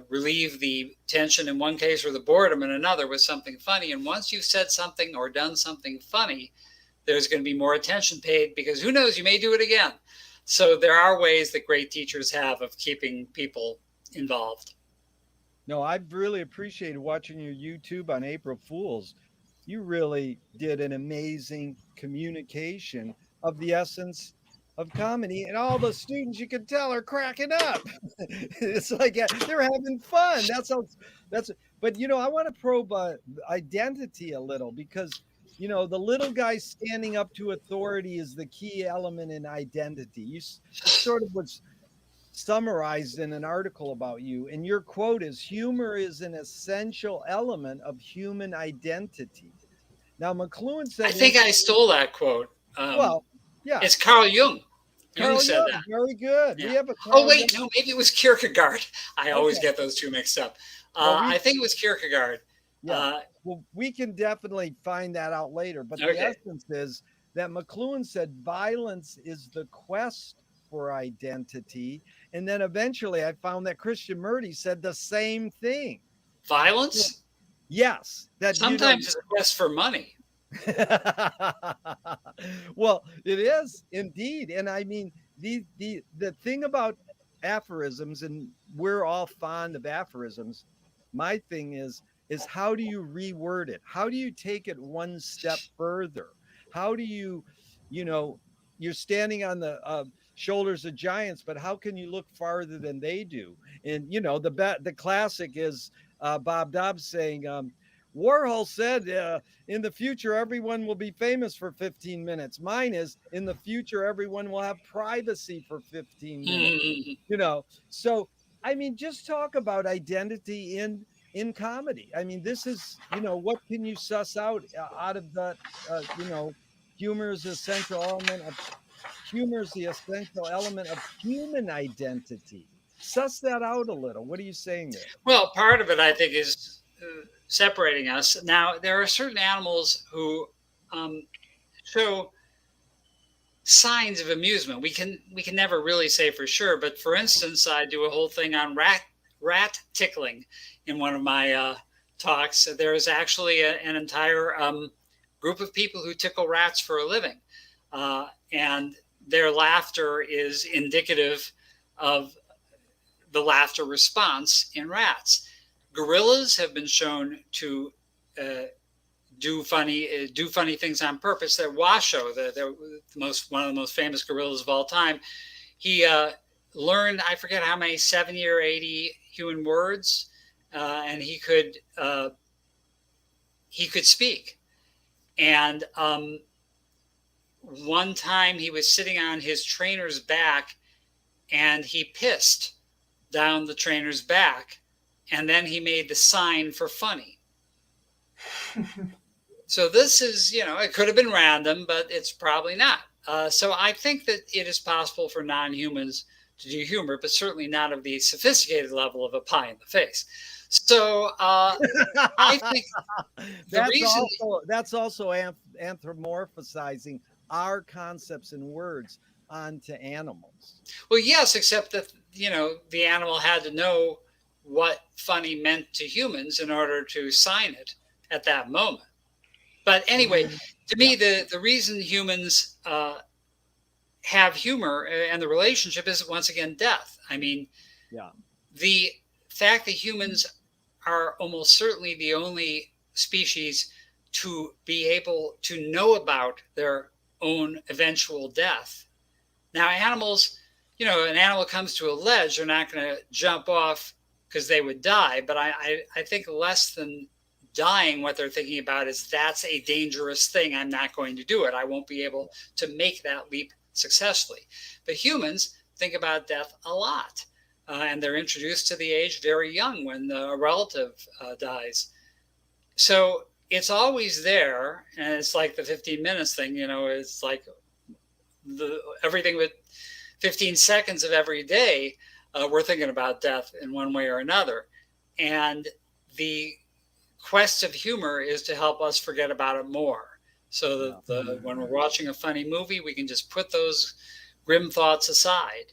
relieve the tension in one case or the boredom in another with something funny. And once you've said something or done something funny, there's going to be more attention paid, because who knows, you may do it again. So there are ways that great teachers have of keeping people involved. No, I've really appreciated watching your YouTube on April Fools. You really did an amazing communication of the essence of comedy, and all the students, you can tell, are cracking up. It's like they're having fun. But you know, I want to probe identity a little, because you know, the little guy standing up to authority is the key element in identity. It sort of was summarized in an article about you, and your quote is, humor is an essential element of human identity. Now, McLuhan said, I think I stole that quote. It's Carl Jung. Jung said that. Very good. Yeah. We have no, maybe it was Kierkegaard. I always get those two mixed up. I think it was Kierkegaard. Yeah. Well, we can definitely find that out later. But the essence is that McLuhan said violence is the quest for identity. And then eventually I found that Christian Murdy said the same thing. Violence? Yes. That sometimes it's a quest for money. Well, it is indeed. And I mean, the thing about aphorisms, and we're all fond of aphorisms, my thing is how do you reword it? How do you take it one step further? How do you, you know, you're standing on the shoulders of giants, but how can you look farther than they do? And you know, the classic is Bob Dobbs saying, Warhol said in the future everyone will be famous for 15 minutes. Mine is, in the future everyone will have privacy for 15 minutes. You know, so I mean, just talk about identity in comedy. I mean, this is, you know, what can you suss out of that? You know, humor is the essential element of human identity. Suss that out a little. What are you saying there? Well, part of it, I think, is separating us. Now, there are certain animals who show signs of amusement. We can never really say for sure, but for instance, I do a whole thing on rat tickling in one of my talks. There is actually an entire group of people who tickle rats for a living. And their laughter is indicative of the laughter response in rats. Gorillas have been shown to do funny things on purpose. That Washoe, one of the most famous gorillas of all time, he learned, I forget how many, 70 or 80 human words, and he could speak. And one time he was sitting on his trainer's back, and he pissed down the trainer's back, and then he made the sign for funny. So this is, it could have been random, but it's probably not. So I think that it is possible for non-humans to do humor, but certainly not of the sophisticated level of a pie in the face. So I think that's also anthropomorphizing our concepts and words onto animals. Well, yes, except that, the animal had to know what funny meant to humans in order to sign it at that moment. But anyway, to me, the reason humans have humor and the relationship is, once again, death. I mean, the fact that humans are almost certainly the only species to be able to know about their own eventual death. Now, animals, an animal comes to a ledge, they're not going to jump off because they would die. But I think less than dying, what they're thinking about is, that's a dangerous thing. I'm not going to do it. I won't be able to make that leap successfully. But humans think about death a lot. And they're introduced to the age very young when a relative dies. So it's always there. And it's like the 15 minutes thing, it's like everything with 15 seconds of every day, we're thinking about death in one way or another. And the quest of humor is to help us forget about it more. So that when we're watching a funny movie, we can just put those grim thoughts aside.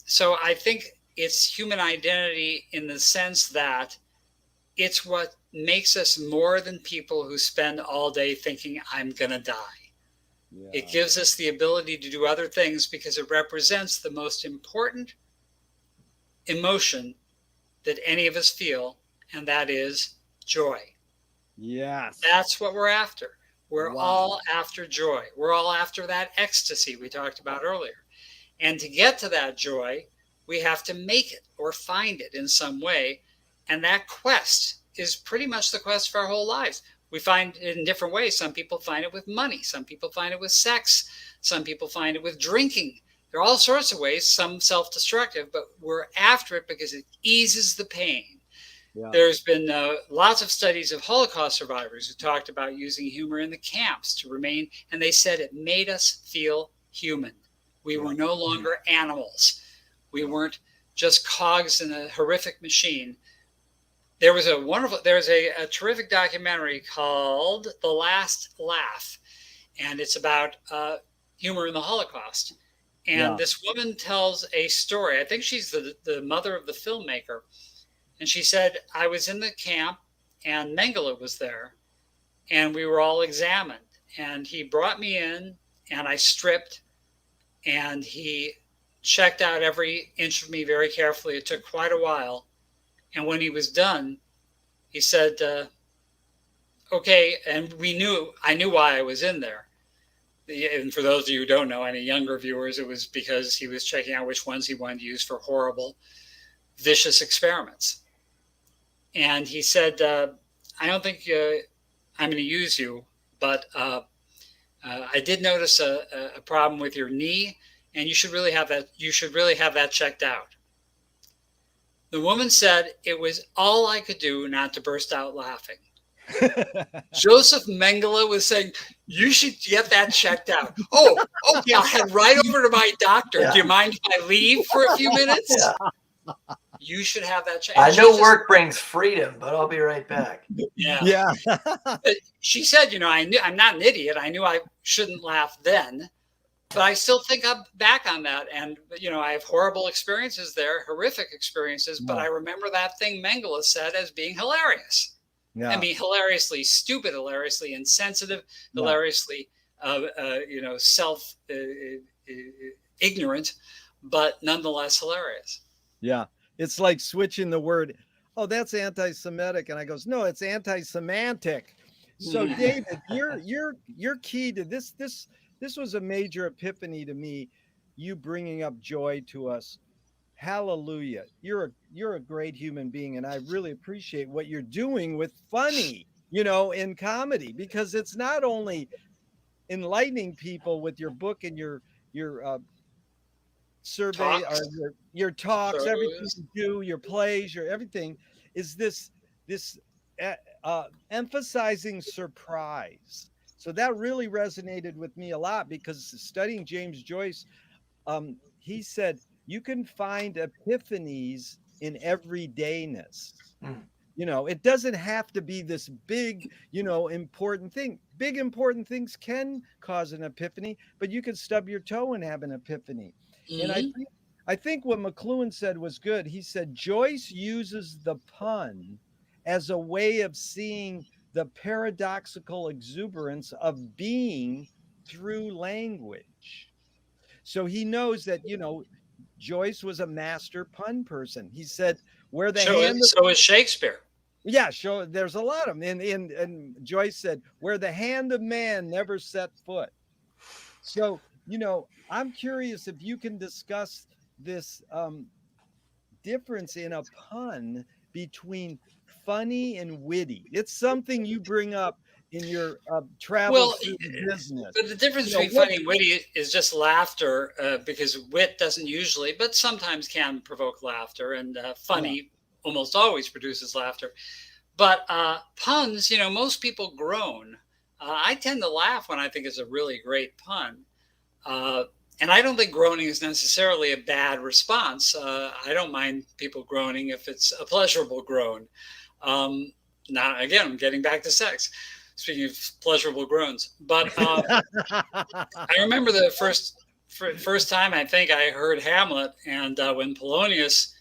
So I think it's human identity in the sense that it's what makes us more than people who spend all day thinking, I'm going to die. Yeah. It gives us the ability to do other things because it represents the most important emotion that any of us feel, and that is joy. Yes. That's what we're after. We're all after joy. We're all after that ecstasy we talked about earlier. And to get to that joy, we have to make it or find it in some way. And that quest is pretty much the quest for our whole lives. We find it in different ways. Some people find it with money. Some people find it with sex. Some people find it with drinking. There are all sorts of ways, some self-destructive, but we're after it because it eases the pain. Yeah. There's been lots of studies of Holocaust survivors who talked about using humor in the camps to remain, and they said it made us feel human. We were no longer animals. We weren't just cogs in a horrific machine. There's a terrific documentary called The Last Laugh, and it's about humor in the Holocaust. And this woman tells a story. I think she's the mother of the filmmaker. And she said, I was in the camp and Mengele was there and we were all examined. And he brought me in and I stripped and he checked out every inch of me very carefully. It took quite a while. And when he was done, he said, okay. And I knew why I was in there. And for those of you who don't know, any younger viewers, it was because he was checking out which ones he wanted to use for horrible, vicious experiments. And he said, I don't think I'm going to use you, but I did notice a problem with your knee, and you should really have that checked out. The woman said it was all I could do not to burst out laughing. Joseph Mengele was saying, you should get that checked out. Oh, okay, I'll head right over to my doctor. Yeah. Do you mind if I leave for a few minutes? Yeah. You should have that checked out. I know work brings freedom, but I'll be right back. Yeah. She said, I'm not an idiot. I knew I shouldn't laugh then, But I still think I'm back on that. And, I have horrible experiences there, horrific experiences, but I remember that thing Mengele said as being hilarious. Yeah. I mean, hilariously stupid, hilariously insensitive, hilariously, self ignorant, but nonetheless hilarious. Yeah. It's like switching the word. Oh, that's anti-Semitic. And I goes, no, it's anti-semantic. So David, you're key to this. This was a major epiphany to me, you bringing up joy to us. Hallelujah. You're a great human being. And I really appreciate what you're doing with funny, in comedy, because it's not only enlightening people with your book and your survey Talks. or your talks, Shows. everything you do, your plays, your everything is this emphasizing surprise. So that really resonated with me a lot, because studying James Joyce, he said you can find epiphanies in everydayness. It doesn't have to be this big, important thing. Big important things can cause an epiphany, but you can stub your toe and have an epiphany. And I think what McLuhan said was good. He said Joyce uses the pun as a way of seeing the paradoxical exuberance of being through language. So he knows that, Joyce was a master pun person. He said, where the so is Shakespeare. Yeah, there's a lot of them. And Joyce said, where the hand of man never set foot. So, I'm curious if you can discuss this difference in a pun between funny and witty. It's something you bring up in your travel through the business. But the difference between funny and witty is just laughter, because wit doesn't usually, but sometimes can provoke laughter, and funny almost always produces laughter. But puns, most people groan. I tend to laugh when I think it's a really great pun. And I don't think groaning is necessarily a bad response. I don't mind people groaning if it's a pleasurable groan. Now, again, I'm getting back to sex. Speaking of pleasurable groans, but I remember the first time I think I heard Hamlet, and when Polonius,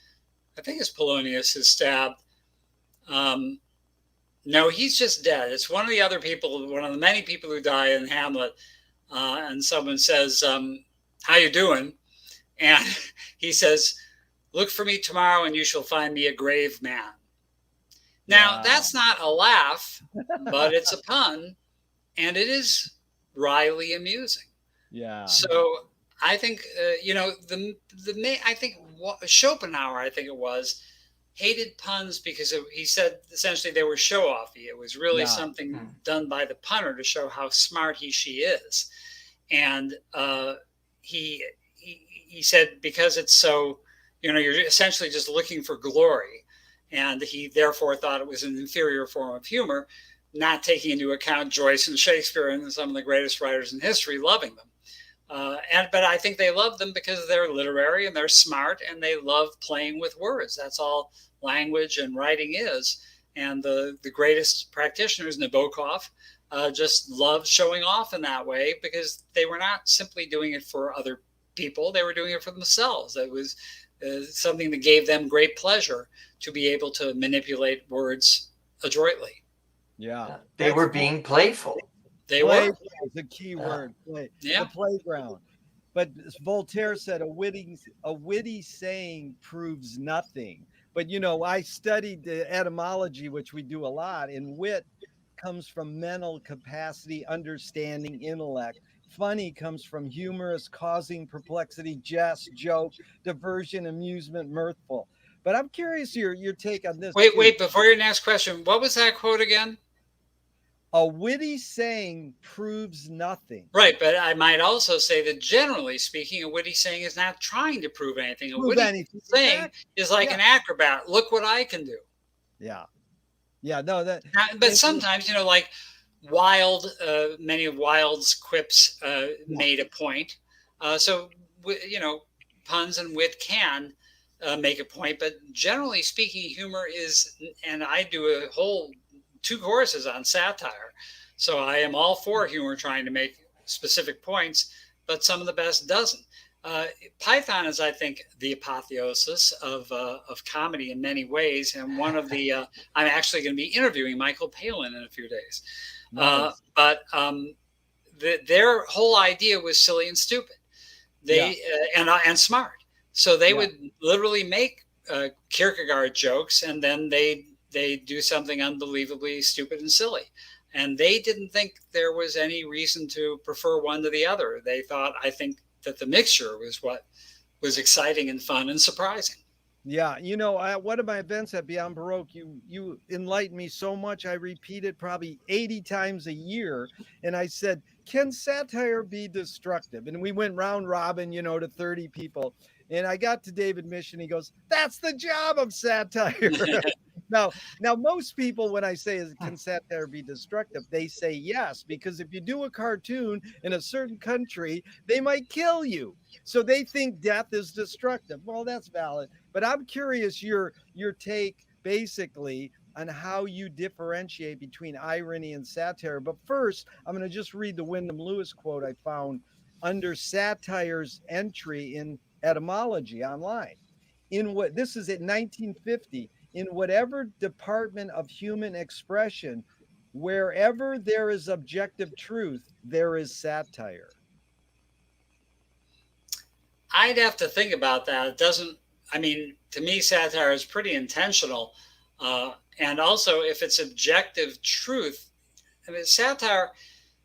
I think it's Polonius, is stabbed. No, he's just dead. It's one of the other people, one of the many people who die in Hamlet, and someone says, "How you doing?" And he says, "Look for me tomorrow, and you shall find me a grave man." Now, that's not a laugh, but it's a pun, and it is wryly amusing. Yeah. So I think, I think Schopenhauer, I think it was, hated puns because he said essentially they were show-offy. It was really something done by the punner to show how smart she is. And he said because it's so, you're essentially just looking for glory. And he therefore thought it was an inferior form of humor, not taking into account Joyce and Shakespeare and some of the greatest writers in history loving them. But I think they love them because they're literary and they're smart and they love playing with words. That's all language and writing is. And the greatest practitioners, Nabokov, just loved showing off in that way because they were not simply doing it for other people. They were doing it for themselves. It was something that gave them great pleasure to be able to manipulate words adroitly. Yeah. They were being playful. They were. The key word. Play. Yeah. The playground. But Voltaire said a witty saying proves nothing. But, I studied the etymology, which we do a lot, and wit comes from mental capacity, understanding, intellect. Funny comes from humorous, causing perplexity, jest, joke, diversion, amusement, mirthful. But I'm curious your take on this. Wait, before your next question, what was that quote again? A witty saying proves nothing. Right, but I might also say that generally speaking, a witty saying is not trying to prove anything. A witty saying is like an acrobat. Look what I can do. Yeah. Yeah, no, that. But sometimes, like Wilde, many of Wilde's quips made a point. So, puns and wit can make a point. But generally speaking, humor is, and I do a whole 2 courses on satire. So I am all for humor trying to make specific points. but some of the best doesn't. Python is, I think, the apotheosis of comedy in many ways, and one of the I'm actually going to be interviewing Michael Palin in a few days. Nice. But their whole idea was silly and stupid. They and smart. So they would literally make Kierkegaard jokes, and then they do something unbelievably stupid and silly. And they didn't think there was any reason to prefer one to the other. They thought, I think, that the mixture was what was exciting and fun and surprising. Yeah, you know, at one of my events at Beyond Baroque, you enlightened me so much. I repeat it probably 80 times a year. And I said, can satire be destructive? And we went round robin, you know, to 30 people. And I got to David Misch and he goes, that's the job of satire. Now, most people, when I say, can satire be destructive? They say yes, because if you do a cartoon in a certain country, they might kill you. So they think death is destructive. Well, that's valid. But I'm curious your take basically on how you differentiate between irony and satire. But first, I'm going to just read the Wyndham Lewis quote I found under satire's entry in etymology online. This is in 1950. In whatever department of human expression, wherever there is objective truth, there is satire. I'd have to think about that. It doesn't, I mean, to me, satire is pretty intentional. And also, if it's objective truth, I mean, satire,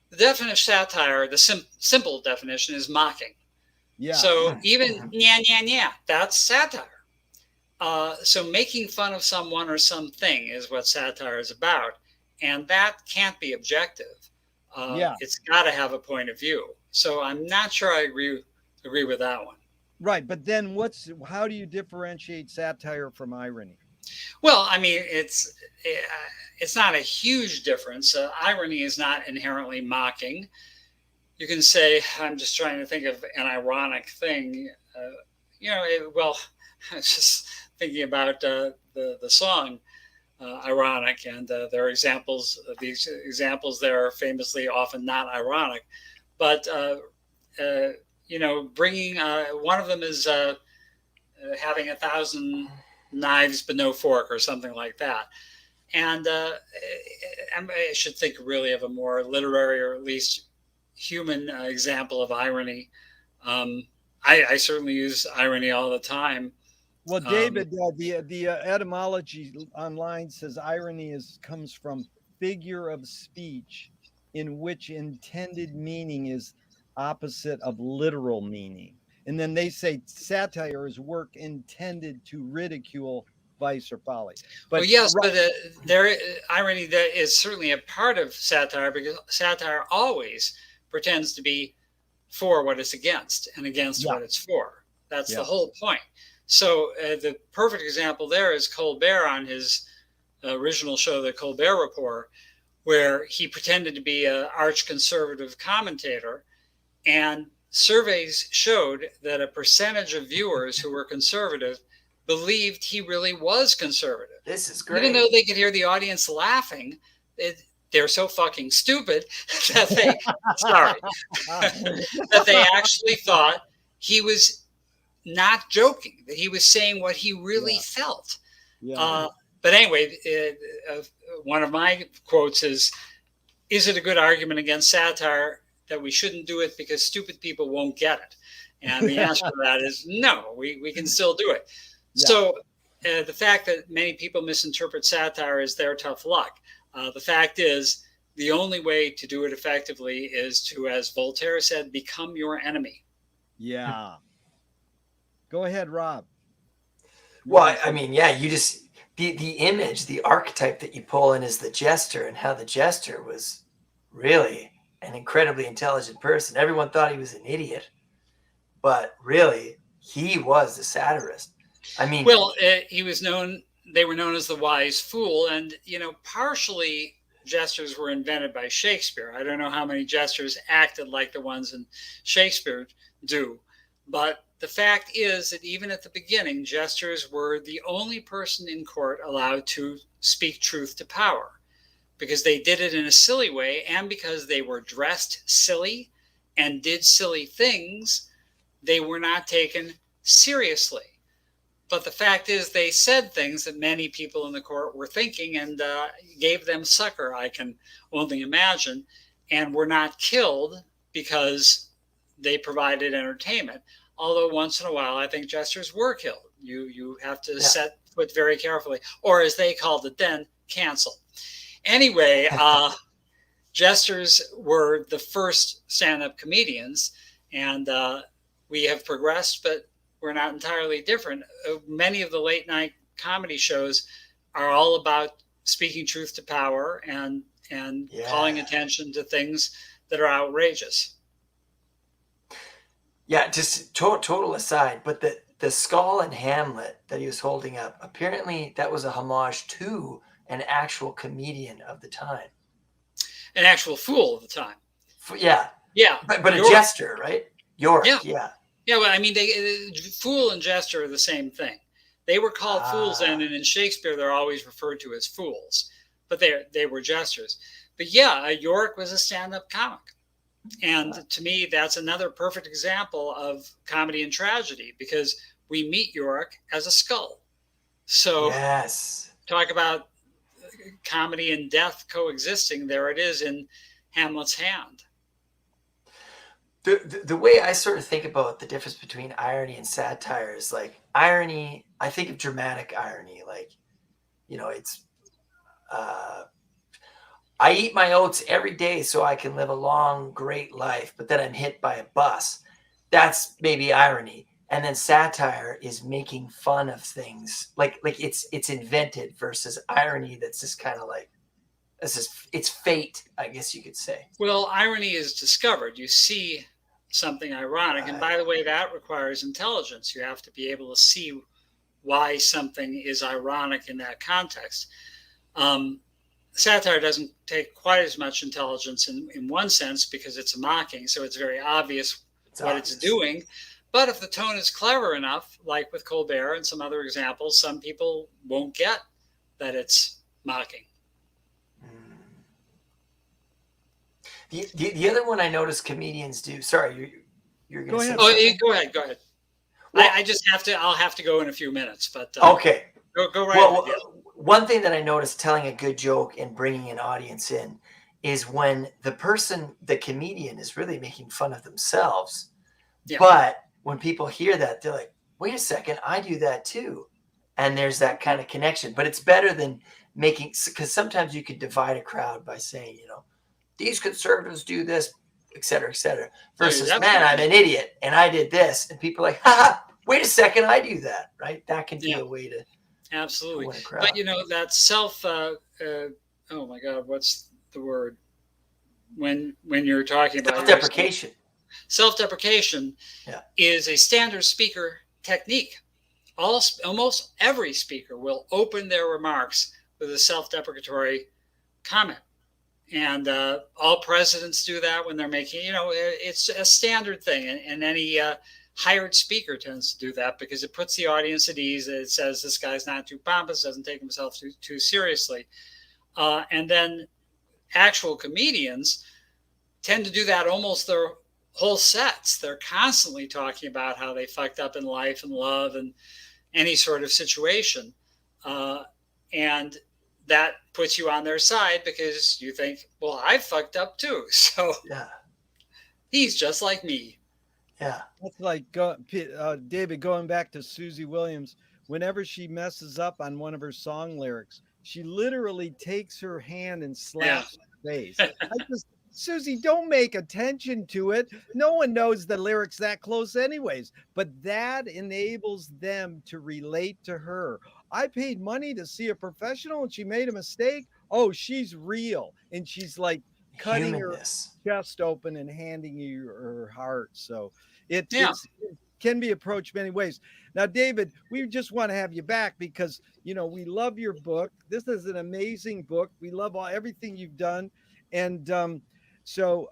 the definition of satire, the simple definition is mocking. Yeah. So even that's satire. So making fun of someone or something is what satire is about. And that can't be objective. It's got to have a point of view. So I'm not sure I agree with that one. Right. But then how do you differentiate satire from irony? Well, I mean, it's not a huge difference. Irony is not inherently mocking. You can say, I'm just trying to think of an ironic thing. I was just thinking about the song Ironic, and there are examples. These examples there are famously often not ironic, but bringing one of them is having 1,000 knives but no fork, or something like that. And I should think really of a more literary, or at least human example of irony. I certainly use irony all the time. Well, David, the etymology online says irony comes from figure of speech in which intended meaning is opposite of literal meaning. And then they say satire is work intended to ridicule vice or folly. But irony that is certainly a part of satire, because satire always pretends to be for what it's against and against what it's for. That's the whole point. So the perfect example there is Colbert on his original show, The Colbert Report, where he pretended to be an arch-conservative commentator, and surveys showed that a percentage of viewers who were conservative believed he really was conservative. This is great. Even though they could hear the audience laughing, they're so fucking stupid that they actually thought he was not joking, that he was saying what he really felt. But anyway, one of my quotes is it a good argument against satire that we shouldn't do it because stupid people won't get it? And the answer to that is no, we can still do it. So the fact that many people misinterpret satire is their tough luck. The fact is, the only way to do it effectively is to, as Voltaire said, become your enemy. Yeah. Go ahead, Rob. Well, I mean, you just, the image, the archetype that you pull in is the jester, and how the jester was really an incredibly intelligent person. Everyone thought he was an idiot, but really he was the satirist. I mean, they were known as the wise fool. And, partially jesters were invented by Shakespeare. I don't know how many jesters acted like the ones in Shakespeare do, but the fact is that even at the beginning, jesters were the only person in court allowed to speak truth to power, because they did it in a silly way, and because they were dressed silly, and did silly things, they were not taken seriously. But the fact is, they said things that many people in the court were thinking, and gave them succor, I can only imagine, and were not killed because they provided entertainment. Although once in a while, I think jesters were killed. You have to set foot very carefully, or as they called it then, cancel. Anyway, jesters were the first stand-up comedians, and we have progressed, but we're not entirely different. Many of the late night comedy shows are all about speaking truth to power and calling attention to things that are outrageous. Yeah, just total aside, but the skull in Hamlet that he was holding up, apparently that was a homage to an actual comedian of the time. An actual fool of the time. Yeah. Yeah. But a jester, right? York, yeah. Yeah, well, I mean, fool and jester are the same thing. They were called fools then, and in Shakespeare, they're always referred to as fools. But they were jesters. But yeah, York was a stand-up comic. And to me, that's another perfect example of comedy and tragedy, because we meet York as a skull. So talk about comedy and death coexisting. There it is in Hamlet's hand. The way I sort of think about the difference between irony and satire is like irony. I think of dramatic irony, like, it's I eat my oats every day so I can live a long, great life, but then I'm hit by a bus. That's maybe irony. And then satire is making fun of things, like it's invented, versus irony that's just kind of like, it's fate, I guess you could say. Well, irony is discovered. You see something ironic. And by the way, that requires intelligence. You have to be able to see why something is ironic in that context. Satire doesn't take quite as much intelligence in one sense, because it's a mocking. So it's very obvious what it's doing. But if the tone is clever enough, like with Colbert and some other examples, some people won't get that it's mocking. The other one I noticed comedians do. Sorry, you're going to say. Go ahead. Well, I'll have to go in a few minutes, but okay. Go right ahead. One thing that I noticed telling a good joke and bringing an audience in is when the comedian is really making fun of themselves. Yeah. But when people hear that, they're like, wait a second, I do that too. And there's that kind of connection. But it's better than because sometimes you could divide a crowd by saying, these conservatives do this, et cetera, versus, man, I'm an idiot and I did this. And people are like, wait a second, I do that, right? That can be a way to. Absolutely. But that oh my God, what's the word? When you're talking about self-deprecation. Self-deprecation is a standard speaker technique. Almost every speaker will open their remarks with a self-deprecatory comment. And all presidents do that when they're making, it's a standard thing. And any hired speaker tends to do that because it puts the audience at ease. It says this guy's not too pompous, doesn't take himself too seriously. And then actual comedians tend to do that almost their whole sets. They're constantly talking about how they fucked up in life and love and any sort of situation. And that puts you on their side because you think, well, I fucked up too. So he's just like me. Yeah. That's like David, going back to Susie Williams, whenever she messes up on one of her song lyrics, she literally takes her hand and slaps her face. Susie, don't make attention to it. No one knows the lyrics that close anyways, but that enables them to relate to her. I paid money to see a professional and she made a mistake. Oh, she's real. And she's like cutting her chest open and handing you her heart. So it can be approached many ways. Now, David, we just want to have you back because, we love your book. This is an amazing book. We love everything you've done. And, so,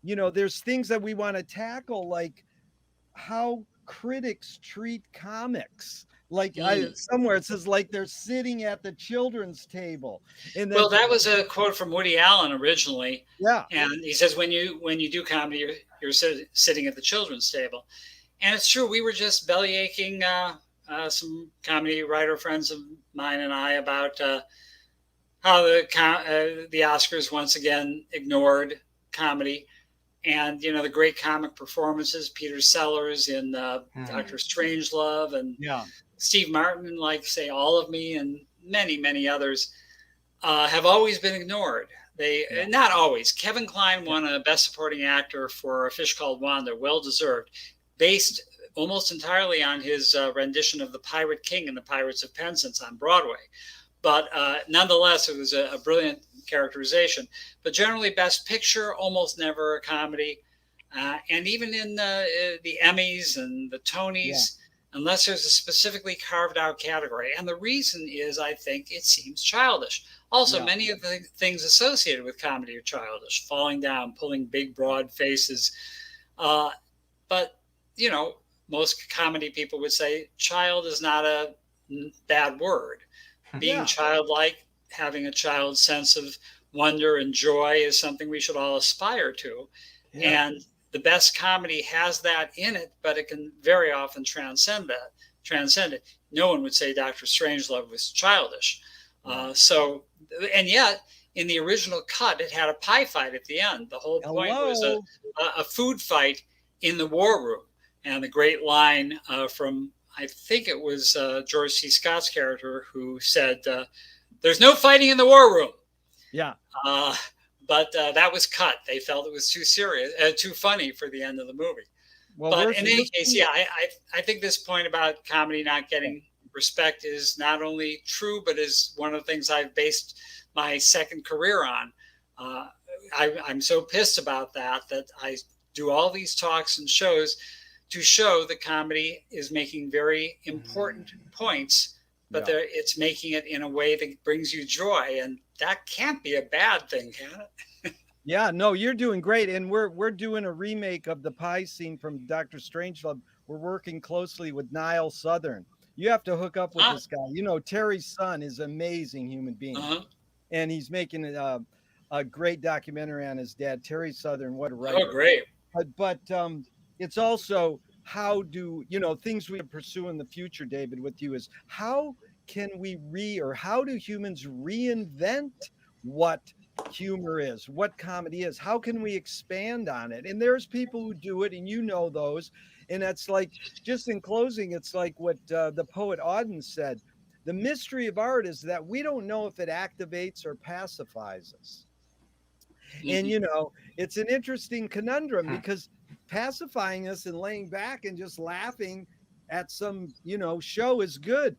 there's things that we want to tackle, like how critics treat comics. Like Mm. somewhere it says like they're sitting at the children's table. And then, Well, that was a quote from Woody Allen originally, yeah, and he says when you do comedy, you're sitting at the children's table, and it's true. We were just bellyaching some comedy writer friends of mine and I about how the Oscars once again ignored comedy, and the great comic performances, Peter Sellers in Doctor Strangelove, and yeah, Steve Martin, like say All of Me, and many others have always been ignored. They not always. Kevin Kline won a Best Supporting Actor for A Fish Called Wanda, well deserved, based almost entirely on his rendition of The Pirate King and the Pirates of Penzance on Broadway. But nonetheless, it was a brilliant characterization. But generally, Best Picture, almost never a comedy. And even in the Emmys and the Tonys, unless there's a specifically carved out category. And the reason is, I think, it seems childish. Also, many of the things associated with comedy are childish. Falling down, pulling big, broad faces. But, most comedy people would say child is not a bad word. Being childlike, having a child's sense of wonder and joy is something we should all aspire to. Yeah. And the best comedy has that in it, but it can very often transcend it. No one would say Dr. Strangelove was childish. And yet, in the original cut, it had a pie fight at the end. The whole point was a food fight in the war room. And the great line from, I think it was George C. Scott's character who said, there's no fighting in the war room. Yeah. But that was cut. They felt it was too serious, too funny for the end of the movie. Well, but in any case, I think this point about comedy not getting respect is not only true, but is one of the things I've based my second career on. I'm so pissed about that I do all these talks and shows to show that comedy is making very important points, but it's making it in a way that brings you joy. And that can't be a bad thing, can it? Yeah, no, you're doing great. And we're doing a remake of the pie scene from Dr. Strangelove. We're working closely with Niall Southern. You have to hook up with this guy. Terry's son is an amazing human being. And he's making a great documentary on his dad, Terry Southern. What a writer. Oh, great. But it's also how do, things we pursue in the future, David, with you is how can we how do humans reinvent what humor is, what comedy is? How can we expand on it? And there's people who do it, and those. And it's like, just in closing, it's like what the poet Auden said. The mystery of art is that we don't know if it activates or pacifies us. And, it's an interesting conundrum because pacifying us and laying back and just laughing at some, show is good.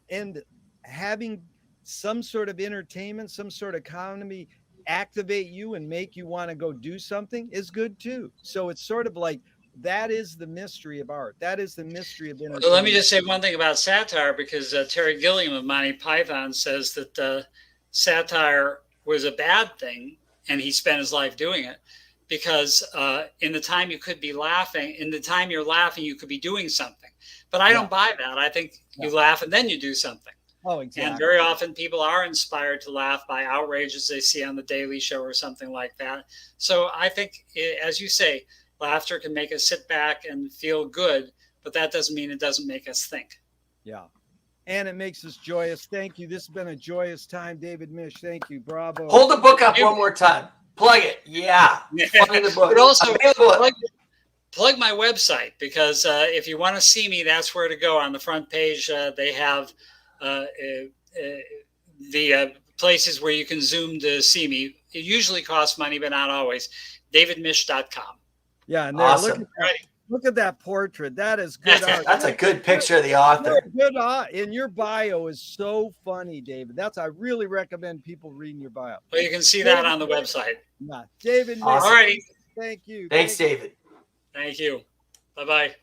And having some sort of entertainment, some sort of comedy activate you and make you want to go do something is good too. So it's sort of like, that is the mystery of art. That is the mystery of entertainment. Well, let me just say one thing about satire, because Terry Gilliam of Monty Python says that satire was a bad thing, and he spent his life doing it, because in the time you could be laughing, in the time you're laughing, you could be doing something. But I don't buy that. I think you laugh and then you do something. Oh, exactly. And very often people are inspired to laugh by outrages they see on The Daily Show or something like that. So I think, as you say, laughter can make us sit back and feel good, but that doesn't mean it doesn't make us think. Yeah. And it makes us joyous. Thank you. This has been a joyous time, David Misch. Thank you. Bravo. Hold the book up one more time. Plug it. Yeah. Plug the book. But also plug my website, because if you want to see me, that's where to go. On the front page, they have the places where you can Zoom to see me. It usually costs money, but not always. DavidMisch.com. Yeah, and awesome. Look at that portrait. That is good art. That's a good picture of the author. Good art. And your bio is so funny, David. I really recommend people reading your bio. Well, you can see that on the website. Yeah. David, awesome. All righty. Thank you. Thanks, David. Thank you. Bye-bye.